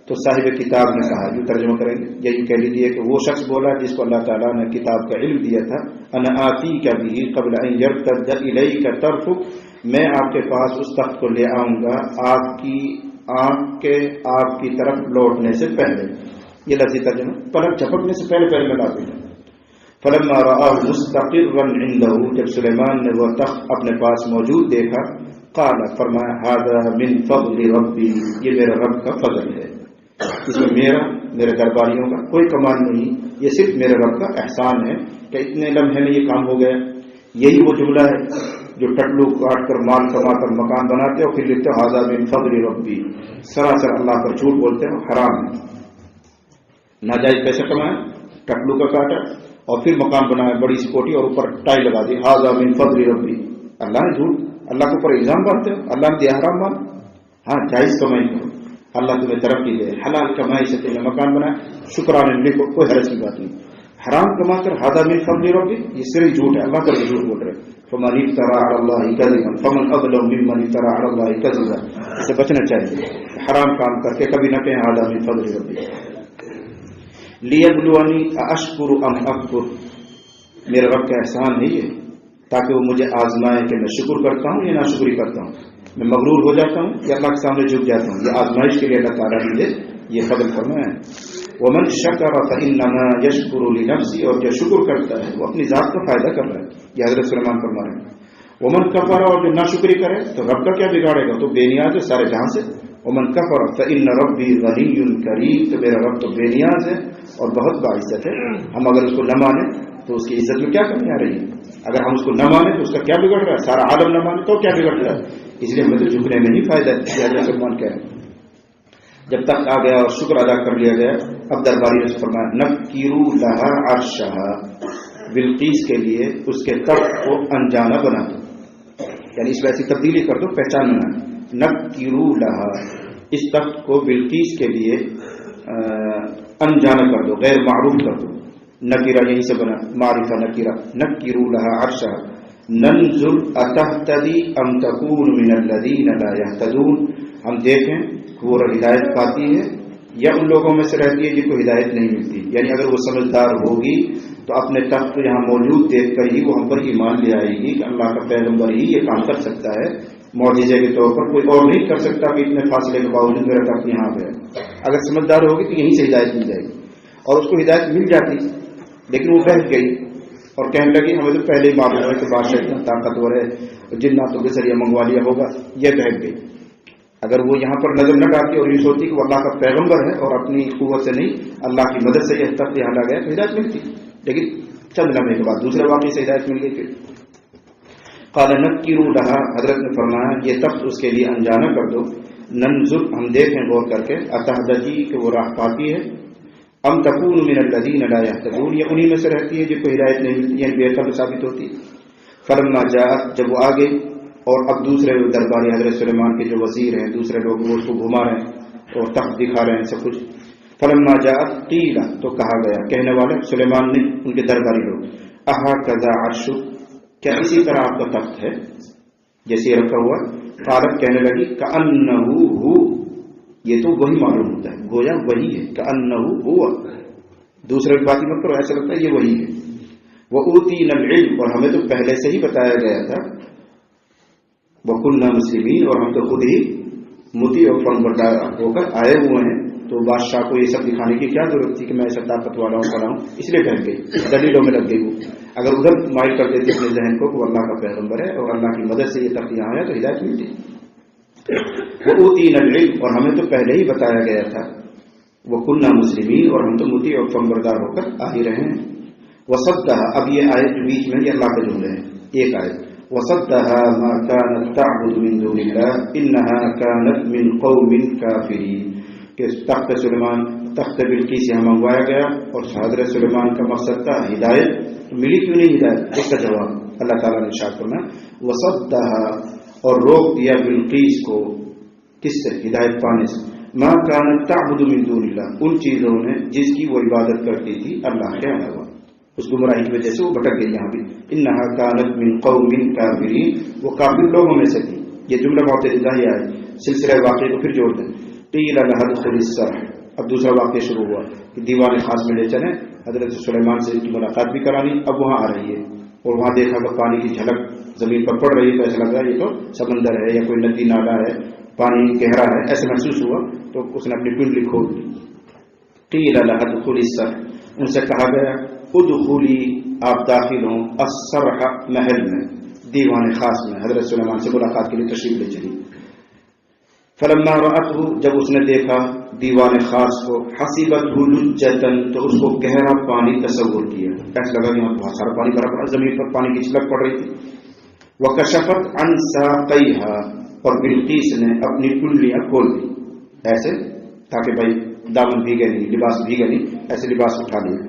تو صاحب کتاب نے کہا، یوں ترجمہ کریں گے، یہی کہہ لیجیے کہ وہ شخص بولا جس کو اللہ تعالیٰ نے کتاب کا علم دیا تھا، انا آتیک به قبل ان يرتد الیک طرفک، میں آپ کے پاس اس تخت کو لے آؤں گا آپ کی آنکھ کے آپ کی طرف لوٹنے سے پہلے. یہ لفظی ترجمہ، پلک جھپکنے سے پہلے پہلے میں لا دوں گا. فلما رآه مستقرا عنده، جب سلیمان نے وہ تخت اپنے پاس موجود دیکھا، قال، فرمایا، هذا من فضل ربی، یہ میرے رب کا فضل ہے، اس میں میرے درباریوں کا کوئی کمال نہیں، یہ صرف میرے رب کا احسان ہے کہ اتنے لمحے میں یہ کام ہو گیا. یہی وہ جملہ ہے جو ٹٹلو کاٹ کر مال کما کر مکان بناتے ہو، پھر لکھتے ہو هذا من فضل ربی، سراسر اللہ پر جھوٹ بولتے ہو، حرام ہے. ناجائز پیسے کمائے، ٹٹلو کا کاٹا اور پھر مکان بنایا بڑی سی کوٹھی اور اوپر ٹائی لگا دی، هذا من فضل ربی. اللہ نے جھوٹ، اللہ کے اوپر الزام باندھتے ہو، اللہ نے دیا حرام مان. ہاں جائز کمائی کرو، اللہ تمہیں ترقی دے، حلال کمائی سے تمہیں مکان بنائے، شکرانے لکھو، کوئی حرج کی بات نہیں. حرام کما کر هذا من فضل ربی، یہ صرف جھوٹ ہے، اللہ پر جھوٹ بول رہے. فمن افترى على الله كذبا فمن اظلم ممن افترى على الله كذبا، اس سے بچنا چاہیے. حرام کام کر کے کبھی نہ کہیں هذا من فضل ربی. لیبلونی اشکر ام اکفر، میرے رب کا احسان ہے یہ تاکہ وہ مجھے آزمائے کہ میں شکر کرتا ہوں یا ناشکری کرتا ہوں، میں مغرور ہو جاتا ہوں یا اللہ کے سامنے جھک جاتا ہوں. یہ آزمائش کے لیے اللہ تعالیٰ نے مجھے یہ فضل فرمایا ہے. ومن شکر فانما یشکر لنفسی، اور جو شکر کرتا ہے وہ اپنی ذات کا فائدہ کر رہا ہے. یہ حضرت سلیمان فرما رہے ہیں. ومن کفر، اور جو ناشکری کرے تو رب کا کیا بگاڑے گا، تو بے نیاز ہے سارے جہاں سے. ومن کفر فان ربی غنی کریم، تو میرا رب تو بے نیاز ہے اور بہت باعزت ہے. ہم اگر اس کو نہ مانیں تو اس کی عزت میں کیا کمی آ رہی ہے، اگر ہم اس کو نہ مانیں تو اس کا کیا بگڑ رہا ہے، سارا عالم نہ مانے تو کیا بگڑ رہا ہے. اس لیے ہمیں تو جھکنے میں ہی فائدہ ہے. حضرت سلیمان کہہ رہے ہیں جب تک آ گیا اور شکر ادا کر لیا گیا، اب درباری نے فرمایا نکیروا لہا عرشہا، بلقیس کے لیے اس کے تخت کو انجانا بنا دو، یعنی اس میں ایسی تبدیلی کر دو پہچان بنا. نکیروا لہا، اس تخت کو بلقیس کے لیے انجانا کر دو، غیر معروف کر دو. نکیرہ یہیں سے بنا، معرفہ نکیرہ. نکیروا لہا عرشہا ننظر اتہتدی ام تکون من الذین لا یہتدون، ہم دیکھیں کہ وہ ہدایت پاتی ہے یا ان لوگوں میں سے رہتی ہے جن کو ہدایت نہیں ملتی. یعنی اگر وہ سمجھدار ہوگی تو اپنے تخت یہاں موجود دیکھ کر ہی وہ ہم پر ایمان لے آئے گی کہ اللہ کا پیغمبر ہی یہ کام کر سکتا ہے، معجزے کے طور پر کوئی اور نہیں کر سکتا کہ اتنے فاصلے کے باوجود میرا تخت یہاں پہ ہے. اگر سمجھدار ہوگی تو یہیں سے ہدایت مل جائے گی. اور اس کو ہدایت مل جاتی، لیکن وہ بہک گئی اور کہنے لگی ہمیں تو پہلے ہی معلوم ہے کہ بادشاہ اتنا طاقتور ہے، جناتوں کے ذریعے منگوا لیا ہوگا. یہ بہک گئی. اگر وہ یہاں پر نظر نہ ڈالتی اور یہ سوچتی کہ وہ اللہ کا پیغمبر ہے اور اپنی قوت سے نہیں اللہ کی مدد سے یہ تخت یہاں لا گیا تو ہدایت ملتی. لیکن چند لمحے کے بعد دوسرے واقعے سے ہدایت مل گئی. قال نکیروا لہا، حضرت نے فرمایا یہ تخت اس کے لیے انجانا کر دو. ننظر، ہم دیکھیں غور کر کے، اتہتدی کہ وہ راہ پاتی ہے، ام تکون من الذین لا یہتدون، یہ انہی میں سے رہتی ہے جن کو ہدایت نہیں ملتی، یعنی بے قدر ثابت ہوتی. فلما جاءت، جب وہ آگے، اور اب دوسرے درباری حضرت سلیمان کے جو وزیر ہیں دوسرے لوگ وہ اس کو گھما رہے ہیں اور تخت دکھا رہے ہیں سب کچھ. فلما جاءت قیل، تو کہا گیا، کہنے والے سلیمان نے، ان کے درباری لوگ، اہکذا عرشک، کیا اسی طرح آپ کا تخت ہے جیسے یہ رکھا ہوا. قالت، کہنے لگی، کأنہ ہو، یہ تو وہی معلوم ہوتا ہے، گویا وہی ہے. کأنہ ہوا، دوسرے کی بات مت کرو، ایسا لگتا ہے یہ وہی ہے. وأوتینا العلم، اور ہمیں تو پہلے سے ہی بتایا گیا تھا. وَكُنَّا مُسْلِمِينَ، اور ہم تو خود ہی مطیع اور فرمانبردار ہو کر آئے ہوئے ہیں. تو بادشاہ کو یہ سب دکھانے کی کیا ضرورت تھی کہ میں ایسا طاقت والا ہوں بڑا ہوں، اس لیے ڈر گئی، دلیلوں میں لگ گئی. وہ اگر ادھر مائل کر دیتی اپنے ذہن کو کہ وہ اللہ کا پیغمبر ہے اور اللہ کی مدد سے یہ تخت یہاں ہے تو ہدایت ملتی. وَأُوتِينَا الْعِلْمَ، اور ہمیں تو پہلے ہی بتایا گیا تھا. وَكُنَّا مُسْلِمِينَ، اور ہم تو مطیع اور فرمانبردار ہو کر آ ہی رہے ہیں. وَصَدَّقَ، اب یہ آیت بیچ میں یہ اللہ کے جملے ہیں، ایک آیت. وصدها ما كانت تعبد من دون الله انها كانت من قوم كافرين. کہ تخت سلیمان تخت بلقیس یہاں منگوایا گیا اور حضرت سلیمان کا مقصد تھا ہدایت. ملی کیوں نہیں ہدایت؟ اس کا جواب اللہ تعالیٰ نے ارشاد فرمایا وصدها اور روک دیا بلقیس کو کس سے؟ ہدایت پانے سے. ما كانت تعبد من دون الله ان چیزوں نے جس کی وہ عبادت کرتی تھی اللہ کے علاوہ. اس گمراہی کی وجہ سے وہ بھٹک گئی. یہاں بھی انها كانت من قوم كافرين وہ کافر لوگوں میں سے تھی. یہ جملہ بہت انتہائی ہے. سلسلہ واقعے کو پھر جوڑ دیں. قیل لها ادخل السرح. اب دوسرا واقعہ شروع ہوا کہ دیوان خاص میں لے چلیں. حضرت سلیمان سے کی ملاقات بھی کرانی. اب وہاں آ رہی ہے اور وہاں دیکھا کہ پانی کی جھلک زمین پر پڑ رہی ہے. تو ایسا لگ رہا ہے یہ تو سمندر ہے یا کوئی ندی نالا ہے, پانی گہرا ہے, ایسا محسوس ہوا. تو اس نے اپنی کنڈلی کھول دی. قیل لها ادخل السرح. ان سے کہا گیا ادخلی آپ داخل ہوں السرح محل میں, دیوان خاص میں. حضرت سلیمان سے ملاقات کے لیے تشریف لے چلی. فلما رأته جب اس نے دیکھا دیوان خاص کو حسبته لجة تو اس کو گہرا پانی تصور کیا. ایسا لگا یہاں بہت سارا پانی بھرا پڑا, زمین پر پانی کی چھلک پڑ رہی تھی. وکشفت عن ساقیها اور بلقیس نے اپنی کنڈلیاں کھول دی ایسے تاکہ بھائی دامن بھیگے نہیں, لباس بھیگے نہیں, ایسے لباس اٹھا لیا.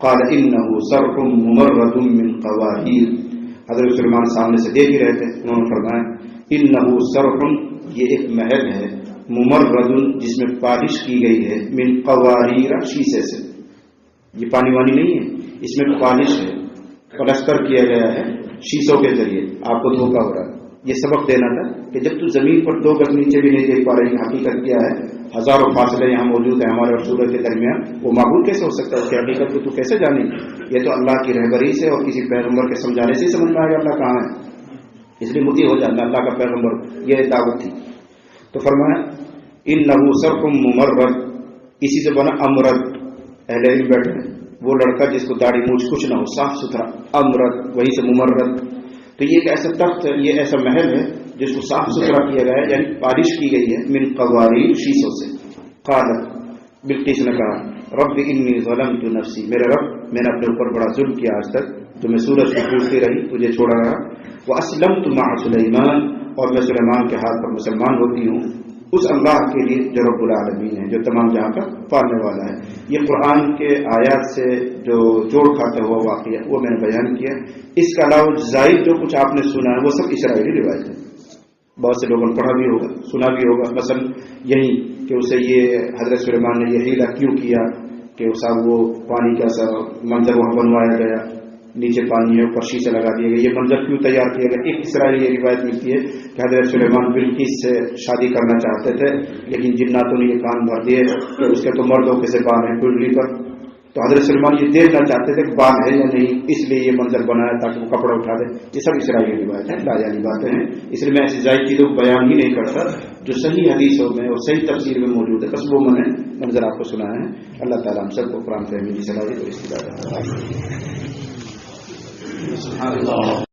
قال انه صرح ممرد من قوارير. حضرت سلیمان سامنے سے دیکھ ہی رہے تھے. انہوں نے فرمایا انه صرح یہ ایک محل ہے ممرد جس میں پالش کی گئی ہے من قواریر شیشے سے. یہ پانی وانی نہیں ہے, اس میں پالش ہے, پلستر کیا گیا ہے شیشوں کے ذریعے. آپ کو دھوکہ ہو رہا ہے. یہ سبق دینا تھا کہ جب تو زمین پر 2 گز نیچے بھی نہیں دیکھ پا رہی, حقیقت کیا ہے, ہزاروں فاصلے یہاں موجود ہیں ہمارے اور سورج کے درمیان, وہ معقول کیسے ہو سکتا ہے؟ اس کی حقیقت کو تو کیسے جانے گی؟ یہ تو اللہ کی رہبری سے اور کسی پیغمبر کے سمجھانے سے ہی سمجھ میں آئے گا اللہ کہاں ہے. اس لیے مطیع ہو جانا اللہ کا پیغمبر, یہ دعوت تھی. تو فرمایا انه صرح ممرد, اسی سے بنا امرد. اہل علم بیٹھے ہیں, وہ لڑکا جس کو داڑھی مونچھ کچھ نہ ہو, صاف ستھرا, امرد, وہی سے ممرد. تو یہ ایک ایسا تخت ہے, یہ ایسا محل ہے جس کو صاف ستھرا کیا گیا ہے, یعنی پالش کی گئی ہے من قواریر شیشوں سے. قالت بلقیس نے کہا رب انی ظلمت نفسی, میرے رب میں نے اپنے اوپر بڑا ظلم کیا آج تک, تو میں سورج کو پوچھتی رہی, تجھے چھوڑا رہا. واسلمت مع سلیمان, اور میں سلیمان کے ہاتھ پر مسلمان ہوتی ہوں اس اللہ کے لیے جو رب العالمین ہے, جو تمام جہاں کا پالنے والا ہے. یہ قرآن کے آیات سے جو جوڑ کھاتا ہوا واقعہ وہ میں نے بیان کیا. اس کے علاوہ زائد جو کچھ آپ نے سنا ہے وہ سب اسرائیلی روایت ہے. بہت سے لوگوں نے پڑھا بھی ہوگا, سنا بھی ہوگا. مثلا یہی کہ اسے یہ حضرت سلیمان نے یہ ہیلا کیوں کیا کہ صاحب وہ پانی کا سا منظر وہاں بنوایا گیا, نیچے پانی ہے اوپر شیشے لگا دیے گئے, یہ منظر کیوں تیار کیا گیا. ایک اسرائیلی یہ روایت ملتی ہے کہ حضرت سلیمان بلقیس سے شادی کرنا چاہتے تھے, لیکن جناتوں نے یہ کان بھر دیے کہ اس کے تو مردوں کے سے بال ہیں کنڈلی پر. تو حضرت سلیمان یہ دیکھنا چاہتے تھے کہ بال ہے یا نہیں, اس لیے یہ منظر بنایا تاکہ وہ کپڑا اٹھا دے. یہ سب اسرائیلی روایت ہیں, لاجانی باتیں ہیں. اس لیے میں ایسی زائد چیزوں کو بیان ہی نہیں کرتا جو صحیح حدیثوں میں اور صحیح تفسیر میں موجود ہے. بس وہ میں نے منظر آپ کو سنایا ہے. اللہ تعالیٰ ہم سب کو قرآن فہمی کی صلاحیت اور استفادہ. سبحان اللہ.